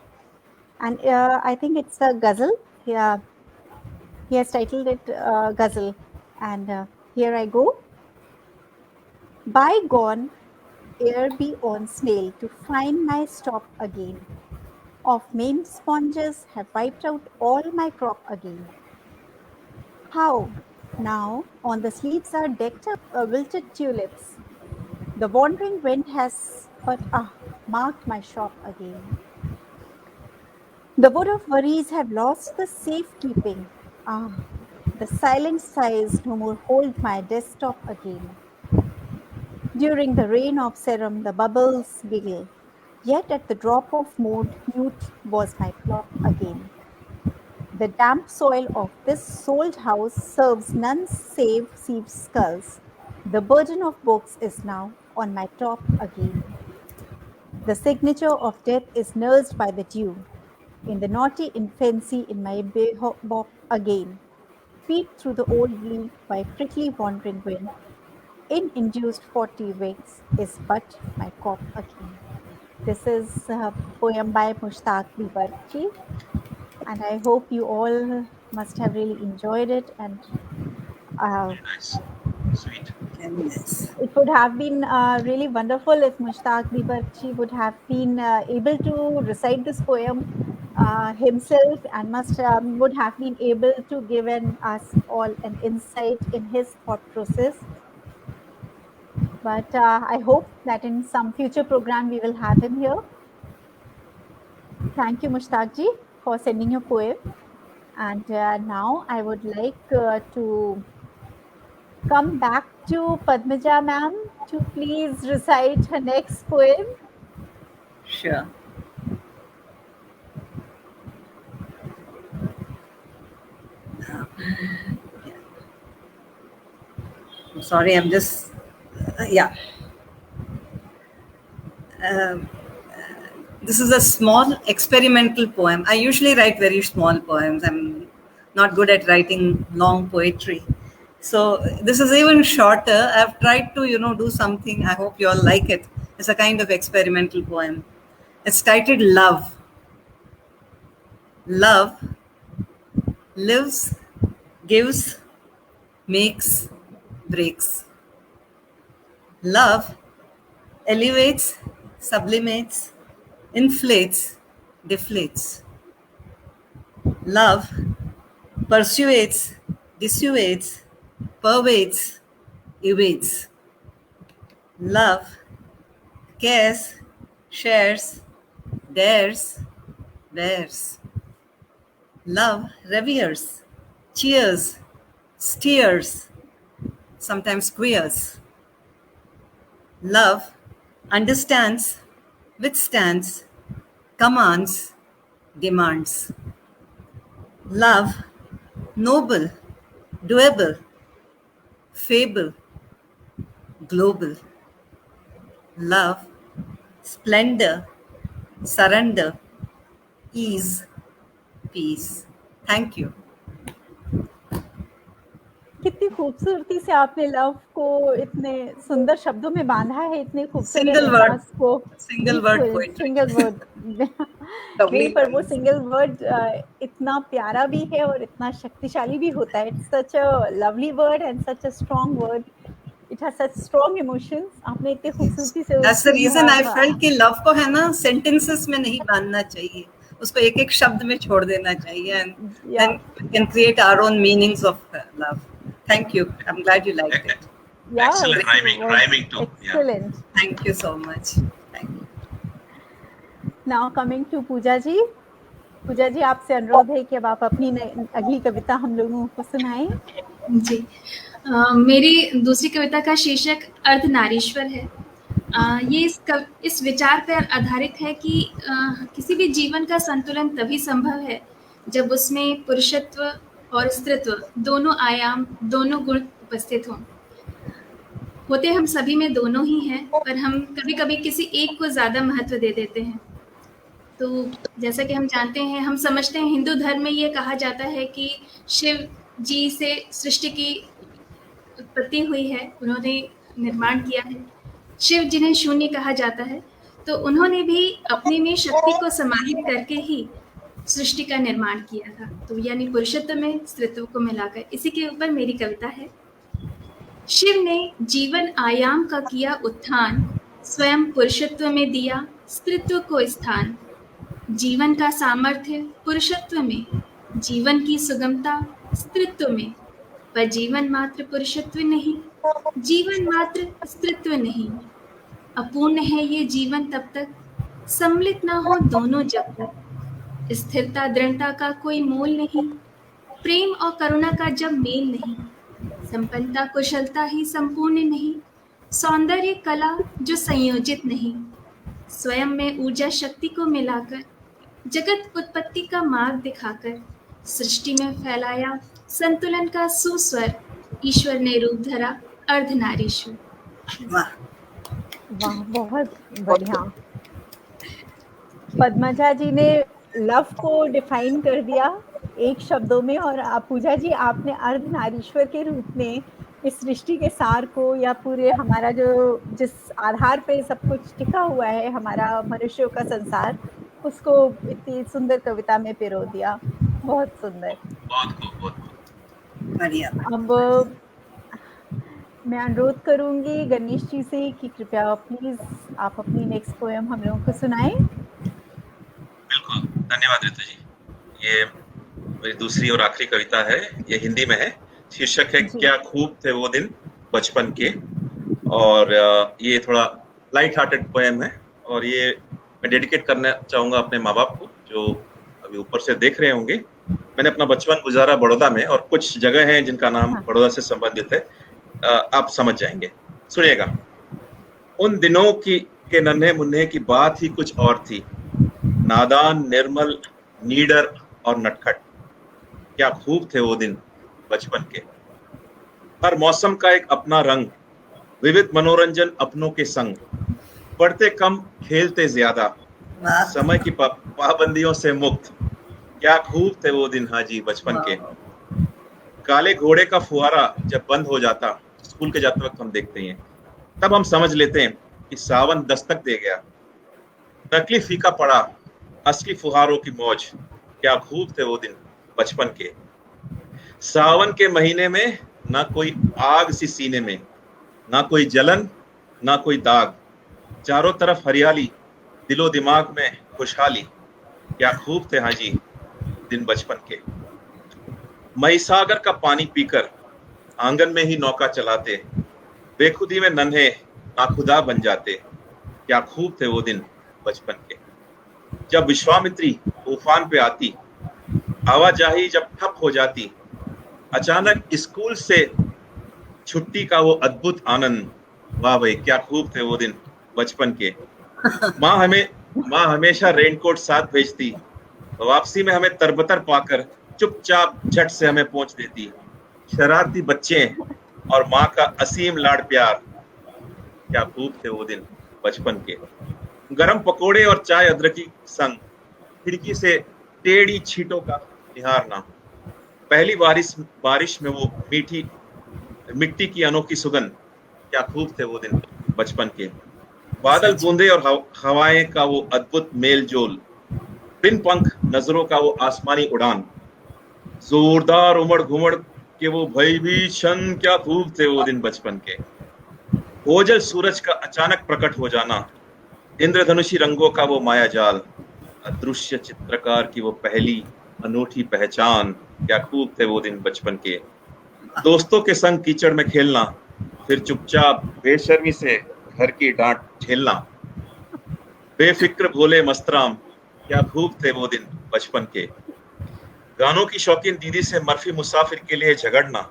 And I think it's a ghazal. Yeah, he has titled it Ghazal. And here I go. Bygone ere be on snail to find my stop again. Of maimed sponges have wiped out all my crop again. How now on the sleeves are decked up wilted tulips. The wandering wind has marked my shop again. The wood of worries have lost the safekeeping. The silent sighs no more hold my desktop again. During the reign of serum, the bubbles giggle. Yet at the drop of mood, mute was my plot again. The damp soil of this sold house serves none save Siev's skulls. The burden of books is now on my top again. The signature of death is nursed by the dew. In the naughty infancy in my bop again. Feet through the old leaf by prickly wandering wind. In induced 40 weeks is but my cop again. This is a poem by Mushtaq Bibarji, and I hope you all must have really enjoyed it. And Very nice. Sweet. Very nice. it would have been really wonderful if Mushtaq Bibarji would have been able to recite this poem himself, and would have been able to give us all an insight in his thought process. But I hope that in some future program we will have him here. Thank you, Mushtaq ji, for sending your poem. And now I would like to come back to Padmaja ma'am to please recite her next poem. Sure. I'm sorry, I'm just, yeah. This is a small experimental poem. I usually write very small poems. I'm not good at writing long poetry. So this is even shorter. I've tried to, do something. I hope you all like it. It's a kind of experimental poem. It's titled Love. Love lives, gives, makes, breaks. Love elevates, sublimates, inflates, deflates. Love persuades, dissuades, pervades, evades. Love cares, shares, dares, bears. Love reveres, cheers, steers, sometimes queers. Love understands, withstands, commands, demands. Love noble, doable, fable, global. Love splendor, surrender, ease, peace. Thank you. कितनी खूबसूरती से आपने लव को इतने सुंदर शब्दों में बांधा है, इतने खूबसूरत Single word. एहसास को। Single word बिल्कुल, poetry. सिंगल वर्ड नहीं, पर वो सिंगल वर्ड इतना प्यारा भी है और इतना शक्तिशाली भी होता है। It's such a lovely word and such a strong word. It has such strong emotions. आपने इतने खूबसूरती से That's the उसको reason I यहाँ- felt कि love को है ना sentences में नहीं बांधना चाहिए, उसको एक एक शब्द में छोड़ देना चाहिए, and Yeah. then we can create our own meanings of love. Thank you. I'm glad you liked it. Yeah, Excellent it rhyming, was rhyming too. Yeah. Excellent. Thank you so much. Thank you. Now coming to पूजा जी। पूजा जी, आपसे अनुरोध है कि अब आप अपनी अगली कविता हम लोगों को सुनाएं। जी, मेरी दूसरी कविता का शीर्षक अर्धनारीश्वर है। ये इस विचार पर आधारित है कि किसी भी जीवन का संतुलन तभी संभव है जब उसमें पुरुषत्व और स्त्रीत्व दोनों आयाम, दोनों गुण उपस्थित हों। होते हम सभी में दोनों ही हैं, पर हम कभी-कभी किसी एक को ज़्यादा महत्व दे देते हैं। तो जैसा कि हम जानते हैं, हम समझते हैं हिंदू धर्म में ये कहा जाता है कि शिव जी से सृष्टि की उत्पत्ति हुई है, उन्होंने निर्माण किया है। शिव जिन्हें शून्य कहा जाता है, तो उन्होंने भी अपने में शक्ति को समाहित करके ही सृष्टि का निर्माण किया था। तो यानी पुरुषत्व में स्त्रीत्व को मिलाकर। इसी के ऊपर मेरी कविता है। शिव ने जीवन आयाम का किया उत्थान, स्वयं पुरुषत्व में दिया स्त्रीत्व को स्थान। जीवन का सामर्थ्य पुरुषत्व में, जीवन की सुगमता स्त्रीत्व में, पर जीवन मात्र पुरुषत्व नहीं, जीवन मात्र स्त्रीत्व नहीं। अपूर्ण है ये जीवन तब तक, सम्मिलित ना हो दोनों जब तक। स्थिरता दृढ़ता का कोई मोल नहीं, प्रेम और करुणा का जब मेल नहीं। संपन्नता कुशलता ही संपूर्ण नहीं, सौंदर्य कला जो संयोजित नहीं। स्वयं में ऊर्जा शक्ति को मिलाकर, जगत उत्पत्ति का मार्ग दिखाकर, सृष्टि में फैलाया संतुलन का सुस्वर। ईश्वर ने रूप धरा अर्धनारीश्वर। वाह, वाह, बहुत बढ़िया। पद्मजा जी ने लव को डिफाइन कर दिया एक शब्दों में, और आप पूजा जी, आपने अर्धनारीश्वर के रूप में इस सृष्टि के सार को, या पूरे हमारा जो जिस आधार पे सब कुछ टिका हुआ है, हमारा मनुष्यों का संसार, उसको इतनी सुंदर कविता में पिरो दिया। बहुत सुंदर, बहुत खूब, बहुत बढ़िया। अब मैं अनुरोध करूंगी गणेश जी से कि कृपया प्लीज आप अपनी नेक्स्ट पोएम हम लोगों को सुनाएं। बिल्कुल, धन्यवाद ऋतु जी। ये मेरी दूसरी और आखिरी कविता है, ये हिंदी में है। शीर्षक है क्या खूब थे वो दिन बचपन के, और ये थोड़ा लाइट हार्टेड पोएम है, और ये मैं डेडिकेट करना चाहूँगा अपने माँ बाप को जो अभी ऊपर से देख रहे होंगे। मैंने अपना बचपन गुजारा बड़ौदा में, और कुछ जगह हैं जिनका नाम बड़ौदा से संबंधित है, आप समझ जाएंगे। सुनिएगा। उन दिनों के नन्हे मुन्ने की बात ही कुछ और थी, नादान, निर्मल, नीडर और नटखट। क्या खूब थे वो दिन बचपन के। हर मौसम का एक अपना रंग, विविध मनोरंजन अपनों के संग। पढ़ते कम, खेलते ज्यादा, समय की पाबंदियों से मुक्त। क्या खूब थे वो दिन हाजी बचपन के। काले घोड़े का फुहारा जब बंद हो जाता, स्कूल के जाते वक्त हम देखते हैं, तब हम समझ लेते हैं कि सावन दस्तक दे गया। नकली फीका पड़ा, असली फुहारों की मौज, क्या खूब थे वो दिन बचपन के। सावन के महीने में ना कोई आग सी सीने में, ना कोई जलन ना कोई दाग, चारों तरफ हरियाली, दिलो दिमाग में खुशहाली, क्या खूब थे हाजी दिन बचपन के। मई सागर का पानी पीकर आंगन में ही नौका चलाते, बेखुदी में नन्हे नाखुदा बन जाते, क्या खूब थे वो दिन बचपन के। जब विश्वामित्री तूफान पे आती, आवाजाही जब ठप हो जाती, अचानक स्कूल से छुट्टी का वो अद्भुत आनंद, वाह भाई क्या खूब थे वो दिन बचपन के। माँ हमेशा रेनकोट साथ भेजती, वापसी में हमें तरबतर पाकर चुपचाप झट से हमें पहुंच देती। शरारती बच्चे और माँ का असीम लाड़ प्यार, क्या खूब थे वो दिन बचपन के। गरम पकोड़े और चाय अदरकी संग, खिड़की से टेढ़ी छींटों का निहारना, पहली बारिश में वो मिट्टी की अनोखी सुगंध, क्या खूब थे वो दिन बचपन के। बादल बूंदे और हवाएं का वो अद्भुत मेल जोल, बिन पंख नजरों का वो आसमानी उड़ान, जोरदार उमड़ घुमड़ के वो भयभीषण, क्या खूब थे वो दिन बचपन के। ओजल सूरज का अचानक प्रकट हो जाना, इंद्रधनुषी रंगों का वो माया जाल, अदृश्य चित्रकार की वो पहली अनूठी पहचान, क्या खूब थे वो दिन बचपन के। दोस्तों के संग कीचड़ में खेलना, फिर चुपचाप बेशर्मी से घर की डांट झेलना, बेफिक्र भोले मस्तराम, क्या खूब थे वो दिन बचपन के। गानों की शौकीन दीदी से मर्फी मुसाफिर के लिए झगड़ना,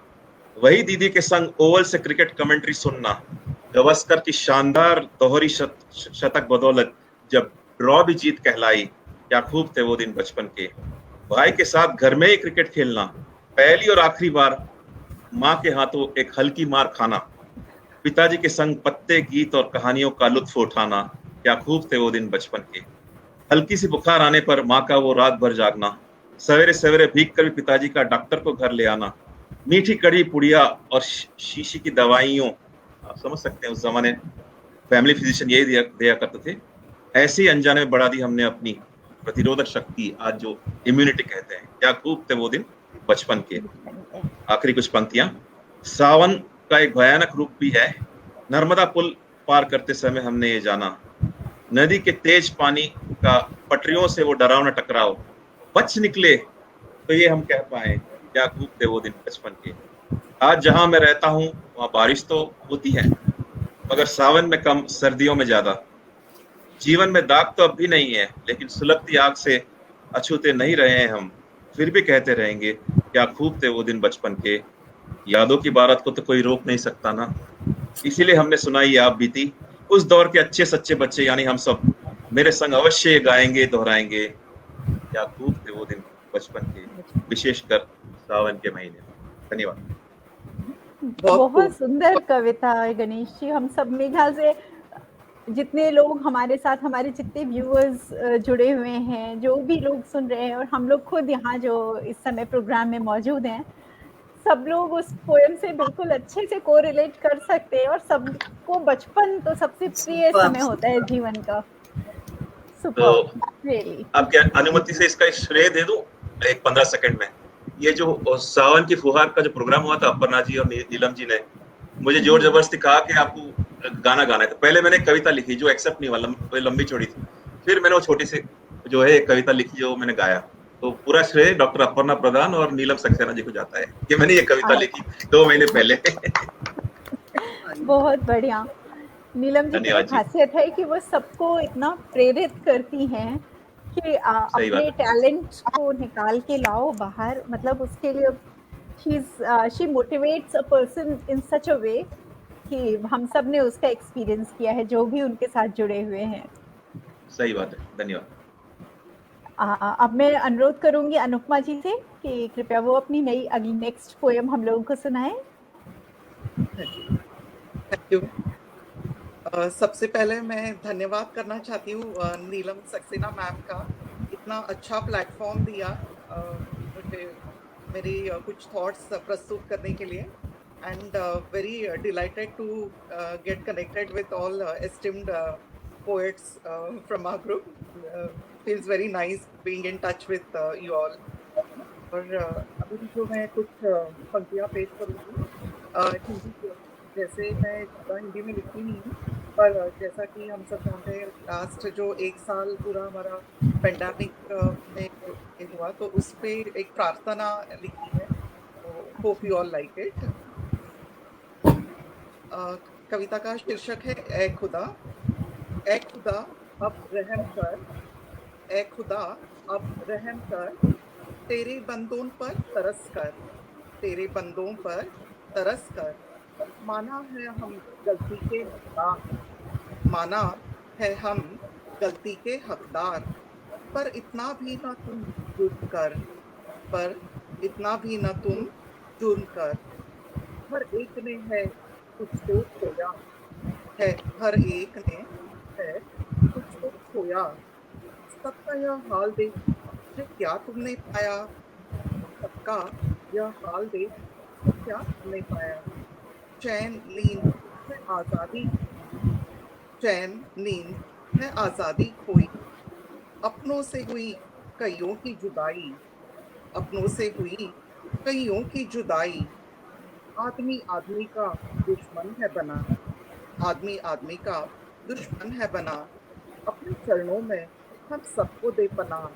वही दीदी के संग ओवल से क्रिकेट कमेंट्री सुनना, गवास्कर की शानदार दोहरी शतक बदौलत जब ड्रॉ भी जीत कहलाई, क्या खूब थे वो दिन बचपन के। भाई के साथ घर में ही क्रिकेट खेलना, पहली और आखिरी बार माँ के हाथों एक हल्की मार खाना, पिताजी के संग पत्ते गीत और कहानियों का लुत्फ उठाना, क्या खूब थे वो दिन बचपन के। हल्की सी बुखार आने पर माँ का वो रात भर जागना, सवेरे सवेरे भीग कर भी पिताजी का डॉक्टर को घर ले आना, मीठी कड़ी पुड़िया और शीशी की दवाइयों, आप समझ सकते हैं उस जमाने फैमिली फिजिशियन यही दिया करते थे। ऐसे ही अनजाने में बढ़ा दी हमने अपनी प्रतिरोधक शक्ति, आज जो इम्यूनिटी कहते हैं, क्या खूब थे वो दिन बचपन के। आखिरी कुछ पंक्तियां। सावन का एक भयानक रूप भी है, नर्मदा पुल पार करते समय हमने ये जाना, नदी के तेज पानी का पटरियों से वो डरावना टकराव, बच निकले तो ये हम कह पाए, क्या खूब थे वो दिन बचपन के। आज जहां मैं रहता हूँ वहां बारिश तो होती है, मगर सावन में कम, सर्दियों में ज्यादा। जीवन में दाग तो अब भी नहीं है, लेकिन सुलगती आग से अछूते नहीं रहे हैं हम, फिर भी कहते रहेंगे क्या खूब थे वो दिन बचपन के। यादों की बारात को तो कोई रोक नहीं सकता ना, इसीलिए हमने सुनाई आप बीती। उस दौर के अच्छे सच्चे बच्चे यानी हम सब मेरे संग अवश्य गाएंगे दोहराएंगे, क्या खूब थे वो दिन बचपन के, विशेषकर सावन के महीने में। धन्यवाद। बहुत सुंदर कविता है गणेश जी। हम सब मेरे ख्याल से जितने लोग हमारे साथ, हमारे जितने व्यूअर्स जुड़े हुए हैं, जो भी लोग सुन रहे हैं, और हम लोग खुद यहाँ जो इस समय प्रोग्राम में मौजूद हैं, सब लोग उस पोएम से बिल्कुल अच्छे से कोरिलेट कर सकते हैं, और सबको बचपन तो सबसे प्रिय समय होता है जीवन का। तो आपके अनुमति से इसका श्रेय दे दूं एक 15 सेकंड में। ये जो सावन की फुहार का जो प्रोग्राम हुआ था, अपर्णा जी और नीलम जी ने मुझे जोर जबरदस्ती कहा कि आपको गाना गाना है, तो पहले मैंने कविता लिखी जो एक्सेप्ट नहीं हुआ, लंबी चौड़ी थी। फिर मैंने वो छोटी सी जो है एक कविता लिखी जो मैंने गाया। तो पूरा श्रेय डॉक्टर अपर्णा प्रधान और नीलम सक्सेना जी को जाता है कि मैंने ये कविता लिखी 2 महीने पहले। बहुत बढ़िया। नीलम जी की खासियत है कि वो सबको इतना प्रेरित करती हैं कि अपने टैलेंट को निकाल के लाओ बाहर, मतलब उसके लिए she motivates a person in such a way कि हम सब ने उसका एक्सपीरियंस किया है जो भी उनके साथ जुड़े हुए हैं। सही बात है, धन्यवाद। अब मैं अनुरोध करूंगी अनुपमा जी से कि कृपया वो अपनी अगली नेक्स्ट पोएम हम लोगों को सुनाएं। Thank you. सबसे पहले मैं धन्यवाद करना चाहती हूँ नीलम सक्सेना मैम का, इतना अच्छा प्लेटफॉर्म दिया मुझे मेरी कुछ थॉट्स प्रस्तुत करने के लिए, and very delighted to get connected with all esteemed poets from our group. Feels very nice being in touch with you all. और अभी जो मैं कुछ पंक्तियाँ पेश करूँगी हिंदी की। जैसे मैं ज़्यादा हिंदी में लिखती नहीं हूँ, पर जैसा कि हम सब जानते हैं लास्ट जो 1 साल पूरा हमारा पेंडेमिक में ये हुआ, तो उस पे एक प्रार्थना लिखी है। Hope you all like it. कविता का शीर्षक है ए खुदा। ए खुदा अब रहम कर, ए खुदा अब रहम कर, तेरे बंदों पर तरस कर, तेरे बंदों पर तरस कर। माना है हम गलती के हकदार, माना है हम गलती के हकदार, पर इतना भी ना तुम जुर्म कर, पर इतना भी ना तुम जुर्म कर। हर एक ने है कुछ तो खोया, है हर एक ने है कुछ तो खोया। सबका यह हाल देख है क्या तुमने पाया, सबका यह हाल देख है क्या तुमने पाया। चैन नींद है आजादी, चैन नींद है आजादी खोई, अपनों से हुई कईयों की जुदाई, अपनों से हुई कईयों की जुदाई। आदमी आदमी का दुश्मन है बना, आदमी आदमी का दुश्मन है बना। अपने चरणों में हम सबको दे पनाह,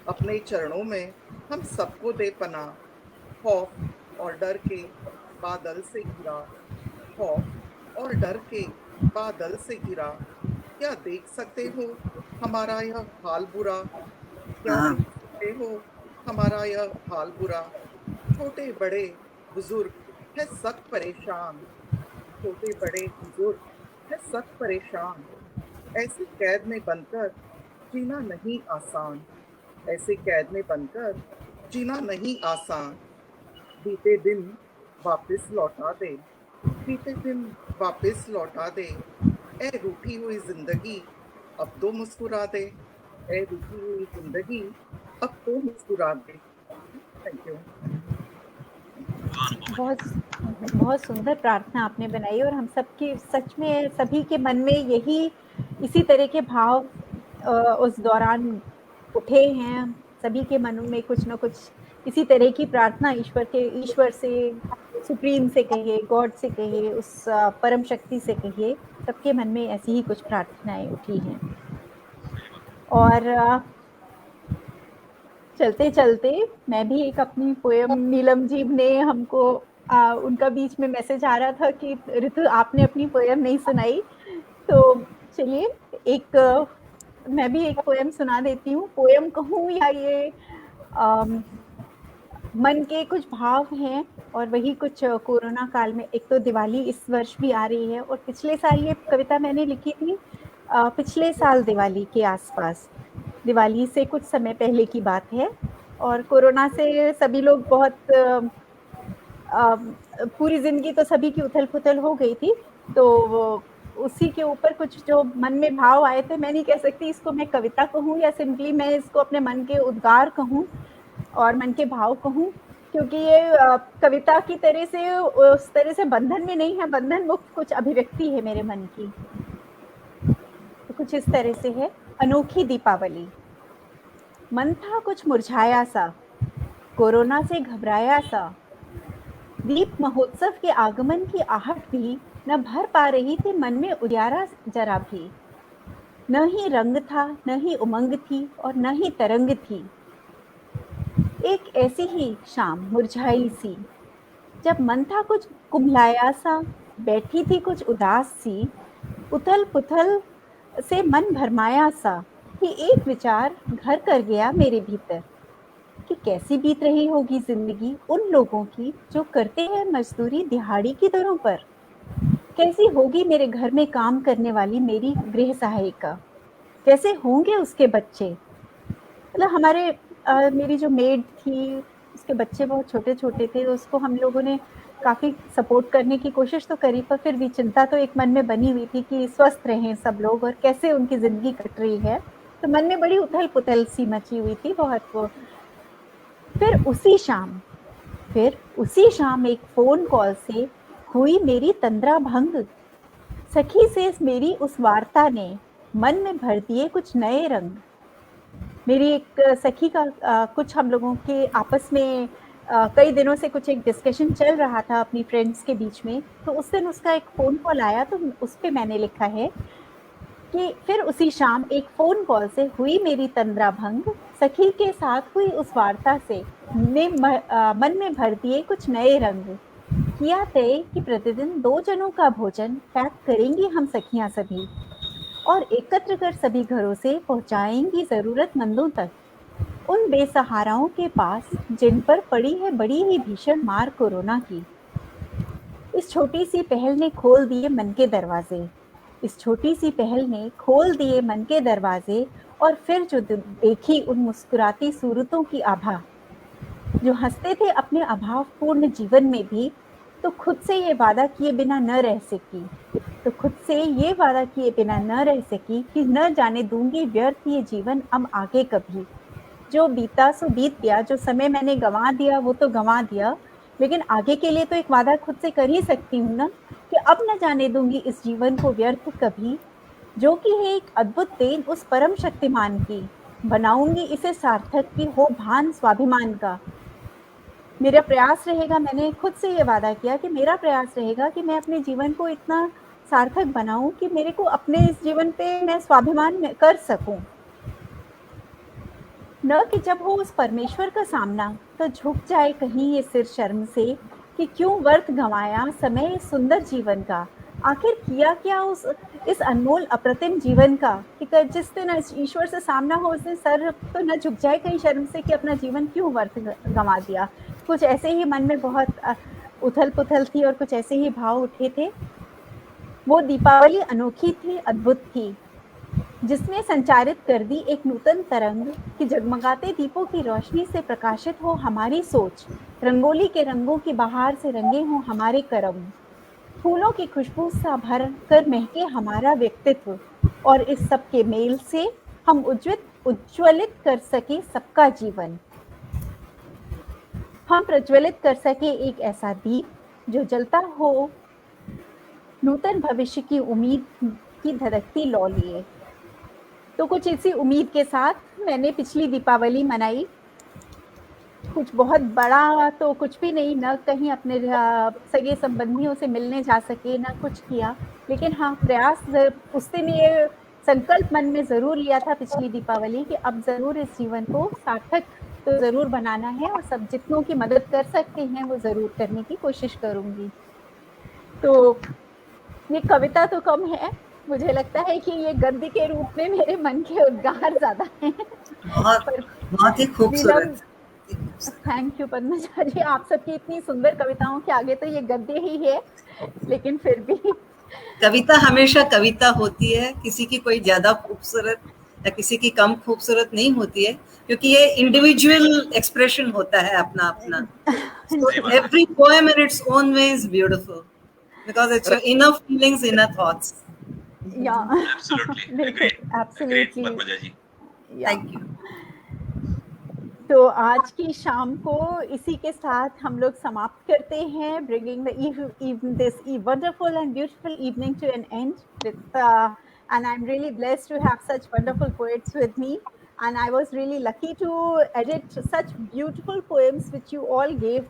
अपने चरणों में हम सबको दे पनाह। खौफ और डर के बादल से घिरा, खौफ और डर के बादल से घिरा। क्या देख सकते हो हमारा यह हाल बुरा, क्या देख सकते हो हमारा यह हाल बुरा। छोटे बड़े बुजुर्ग है सब परेशान, छोटे बड़े बुजुर्ग है सब परेशान। ऐसी कैद में बनकर जीना नहीं आसान, ऐसे कैद में बनकर जीना नहीं आसान। बीते दिन वापस लौटा दे, बीते दिन वापस लौटा दे। ए रूठी हुई जिंदगी अब तो मुस्कुरा दे, ए रूठी हुई जिंदगी अब तो मुस्कुरा दे। Thank you. बहुत बहुत सुंदर प्रार्थना आपने बनाई और हम सबके सच में सभी के मन में यही इसी तरह के भाव उस दौरान उठे हैं। सभी के मनों में कुछ न कुछ इसी तरह की प्रार्थना ईश्वर से, सुप्रीम से कहिए, गॉड से कहिए, उस परम शक्ति से कहिए, सबके मन में ऐसी ही कुछ प्रार्थनाएं उठी हैं। और चलते चलते मैं भी एक अपनी पोयम, नीलम जी ने हमको उनका बीच में मैसेज आ रहा था कि ऋतु आपने अपनी पोयम नहीं सुनाई, तो चलिए मैं भी एक पोयम सुना देती हूँ। पोयम कहूँ या ये मन के कुछ भाव हैं, और वही कुछ कोरोना काल में, एक तो दिवाली इस वर्ष भी आ रही है, और पिछले साल ये कविता मैंने लिखी थी पिछले साल दिवाली के आसपास, दिवाली से कुछ समय पहले की बात है। और कोरोना से सभी लोग बहुत पूरी जिंदगी तो सभी की उथल पुथल हो गई थी, तो उसी के ऊपर कुछ जो मन में भाव आए थे, मैं नहीं कह सकती इसको मैं कविता कहूँ या सिंपली मैं इसको अपने मन के उद्गार कहूँ और मन के भाव कहूँ, क्योंकि ये कविता की तरह से उस तरह से बंधन में नहीं है, बंधन मुक्त कुछ अभिव्यक्ति है मेरे मन की। तो कुछ इस तरह से है। अनोखी दीपावली। मन था कुछ मुरझाया सा, कोरोना से घबराया सा, दीप महोत्सव के आगमन की आहट भी न भर पा रही थी मन में उजियारा जरा भी। न ही रंग था, न ही उमंग थी, और न ही तरंग थी। एक ऐसी ही शाम मुरझाई सी, जब मन था कुछ कुम्हलाया सा, बैठी थी कुछ उदास सी, उथल पुथल से मन भरमाया सा, कि एक विचार घर कर गया मेरे भीतर कि कैसी बीत रही होगी जिंदगी उन लोगों की जो करते हैं मजदूरी दिहाड़ी की दरों पर। कैसी होगी मेरे घर में काम करने वाली मेरी गृह सहायिका, कैसे होंगे उसके बच्चे। मतलब मेरी जो मेड थी उसके बच्चे बहुत छोटे छोटे थे, तो उसको हम लोगों ने काफ़ी सपोर्ट करने की कोशिश तो करी, पर फिर भी चिंता तो एक मन में बनी हुई थी कि स्वस्थ रहें सब लोग और कैसे उनकी ज़िंदगी कट रही है। तो मन में बड़ी उथल पुथल सी मची हुई थी बहुत वो। फिर उसी शाम एक फ़ोन कॉल से हुई मेरी तंद्रा भंग। सखी से मेरी उस वार्ता ने मन में भर दिए कुछ नए रंग। मेरी एक सखी का कुछ हम लोगों के आपस में कई दिनों से कुछ एक डिस्कशन चल रहा था अपनी फ्रेंड्स के बीच में, तो उस दिन उसका एक फ़ोन कॉल आया, तो उस पे मैंने लिखा है कि फिर उसी शाम एक फ़ोन कॉल से हुई मेरी तंद्रा भंग, सखी के साथ हुई उस वार्ता से मन में भर दिए कुछ नए रंग। किया तय कि प्रतिदिन 2 जनों का भोजन पैक करेंगी हम सखियां सभी, और एकत्र कर सभी घरों से पहुंचाएंगी जरूरतमंदों तक, उन बेसहाराओं के पास जिन पर पड़ी है बड़ी ही भीषण मार कोरोना की। इस छोटी सी पहल ने खोल दिए मन के दरवाजे, इस छोटी सी पहल ने खोल दिए मन के दरवाजे, और फिर जो देखी उन मुस्कुराती सूरतों की आभा, जो हंसते थे अपने अभावपूर्ण जीवन में भी, तो खुद से ये वादा किए बिना न रह सकी, तो खुद से ये वादा किए बिना न रह सकी कि न जाने दूंगी व्यर्थ ये जीवन अब आगे कभी। जो बीता सो बीत गया, जो समय मैंने गंवा दिया वो तो गंवा दिया, लेकिन आगे के लिए तो एक वादा खुद से कर ही सकती हूँ ना, कि अब न जाने दूंगी इस जीवन को व्यर्थ कभी, जो कि है एक अद्भुत देन उस परम शक्तिमान की, बनाऊंगी इसे सार्थक की हो भान स्वाभिमान का। मेरा प्रयास रहेगा, मैंने खुद से ये वादा किया कि मेरा प्रयास रहेगा कि मैं अपने जीवन को इतना सार्थक बनाऊं कि मेरे को अपने इस जीवन पे मैं स्वाभिमान कर सकूं, न कि जब हो उस परमेश्वर का सामना तो झुक जाए कहीं ये सिर शर्म से कि क्यों व्यर्थ गंवाया समय इस सुंदर जीवन का। आखिर किया क्या उस इस अनमोल अप्रतिम जीवन का, कि जिस दिन ईश्वर से सामना हो उस दिन सर तो न झुक जाए कहीं शर्म से कि अपना जीवन क्यों व्यर्थ गंवा दिया। कुछ ऐसे ही मन में बहुत उथल पुथल थी और कुछ ऐसे ही भाव उठे थे। वो दीपावली अनोखी थी, अद्भुत थी, जिसने संचारित कर दी एक नूतन तरंग कि जगमगाते दीपों की रोशनी से प्रकाशित हो हमारी सोच, रंगोली के रंगों की बहार से रंगे हो हमारे कर्म, फूलों की खुशबू सा भर कर महके हमारा व्यक्तित्व, और इस सब के मेल से हम उज्ज्वलित कर सके सबका जीवन। हम प्रज्वलित कर सके एक ऐसा दीप जो जलता हो नूतन भविष्य की उम्मीद की धड़कती लौ लिए। तो कुछ इसी उम्मीद के साथ मैंने पिछली दीपावली मनाई। कुछ बहुत बड़ा तो कुछ भी नहीं, न कहीं अपने सगे संबंधियों से मिलने जा सके, न कुछ किया, लेकिन हाँ प्रयास उस दिन ये संकल्प मन में जरूर लिया था पिछली दीपावली कि अब जरूर इस जीवन को सार्थक तो जरूर बनाना है, और सब जितनों की मदद कर सकते हैं वो जरूर करने की कोशिश करूंगी। तो ये कविता तो कम है, मुझे लगता है कि ये गद्य के रूप में मेरे मन के उद्गार ज्यादा हैं। बहुत ही खूबसूरत। थैंक यू पद्मजा जी, आप सबकी इतनी सुंदर कविताओं के आगे तो ये गद्य ही है, लेकिन फिर भी कविता हमेशा कविता होती है, किसी की कोई ज्यादा खूबसूरत या किसी की कम खूबसूरत नहीं होती है, क्योंकि ये इंडिविजुअल एक्सप्रेशन होता है अपना अपना। So every poem in its own way is beautiful because it's your inner feelings, inner thoughts. Yeah, Absolutely agreed. Absolutely. Agreed, Padmaja ji. Thank you. तो आज की शाम को इसी के साथ हम लोग समाप्त करते हैं, bringing this wonderful and beautiful evening to an end with and I'm really blessed to have such wonderful poets with me, and I was really lucky to edit such beautiful poems which you all gave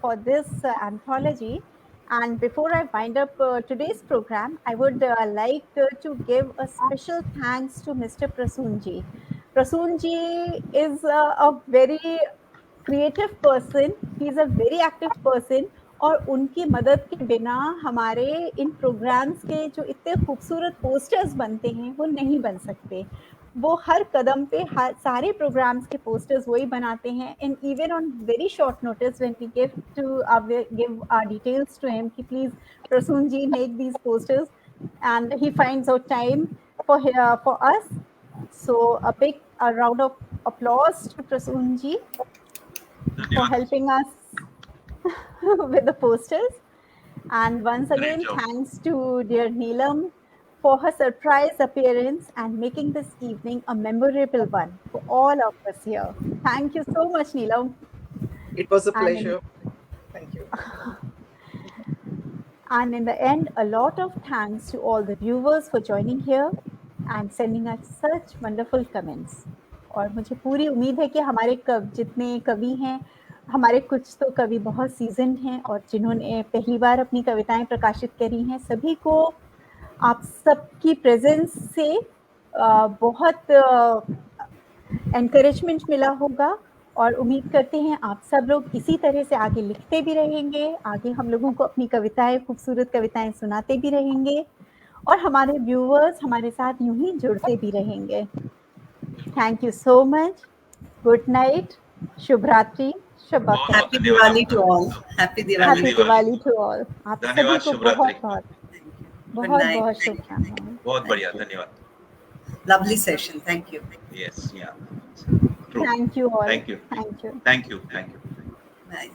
for this anthology. And before I wind up today's program, I would like to give a special thanks to Mr. Prasoon ji. Prasoon ji is a very creative person. He is a very active person, और उनकी मदद के बिना हमारे इन प्रोग्राम्स के जो इतने खूबसूरत पोस्टर्स बनते हैं वो नहीं बन सकते। वो हर कदम पे सारे प्रोग्राम्स के पोस्टर्स वही बनाते हैं, and even on very short notice when we give our details to him कि please Prasoon ji make these posters, and he finds out time for us. So a big round of applause to Prasoon ji for helping us with the posters. And once again, thanks to dear Neelam for her surprise appearance and making this evening a memorable one for all of us here. Thank you so much, Neelam. It was a pleasure. Thank you. And in the end, a lot of thanks to all the viewers for joining here. and sending us such wonderful comments. और मुझे पूरी उम्मीद है कि हमारे जितने कवि हैं, हमारे कुछ तो कवि बहुत सीजन्ड हैं और जिन्होंने पहली बार अपनी कविताएं प्रकाशित करी हैं, सभी को आप सबकी प्रेजेंस से बहुत एनकरेजमेंट मिला होगा और उम्मीद करते हैं आप सब लोग इसी तरह से आगे लिखते भी रहेंगे, आगे हम लोगों को अपनी कविताएं, खूबसूरत कविताएं सुनाते भी रहेंगे और हमारे व्यूअर्स हमारे साथ यूं ही जुड़ते भी रहेंगे। Thank you so much, good night, शुभ रात्रि, शुभ happy Diwali to all, happy Diwali to all. आप सभी धन्यवाद, को शुभ रात्रि। बहुत शुभकामनाएं। बहुत बढ़िया, धन्यवाद। Lovely session. Thank you. Yes, yeah. True. Thank you all. Thank you. Thank you. Thank you. Thank you. Bye.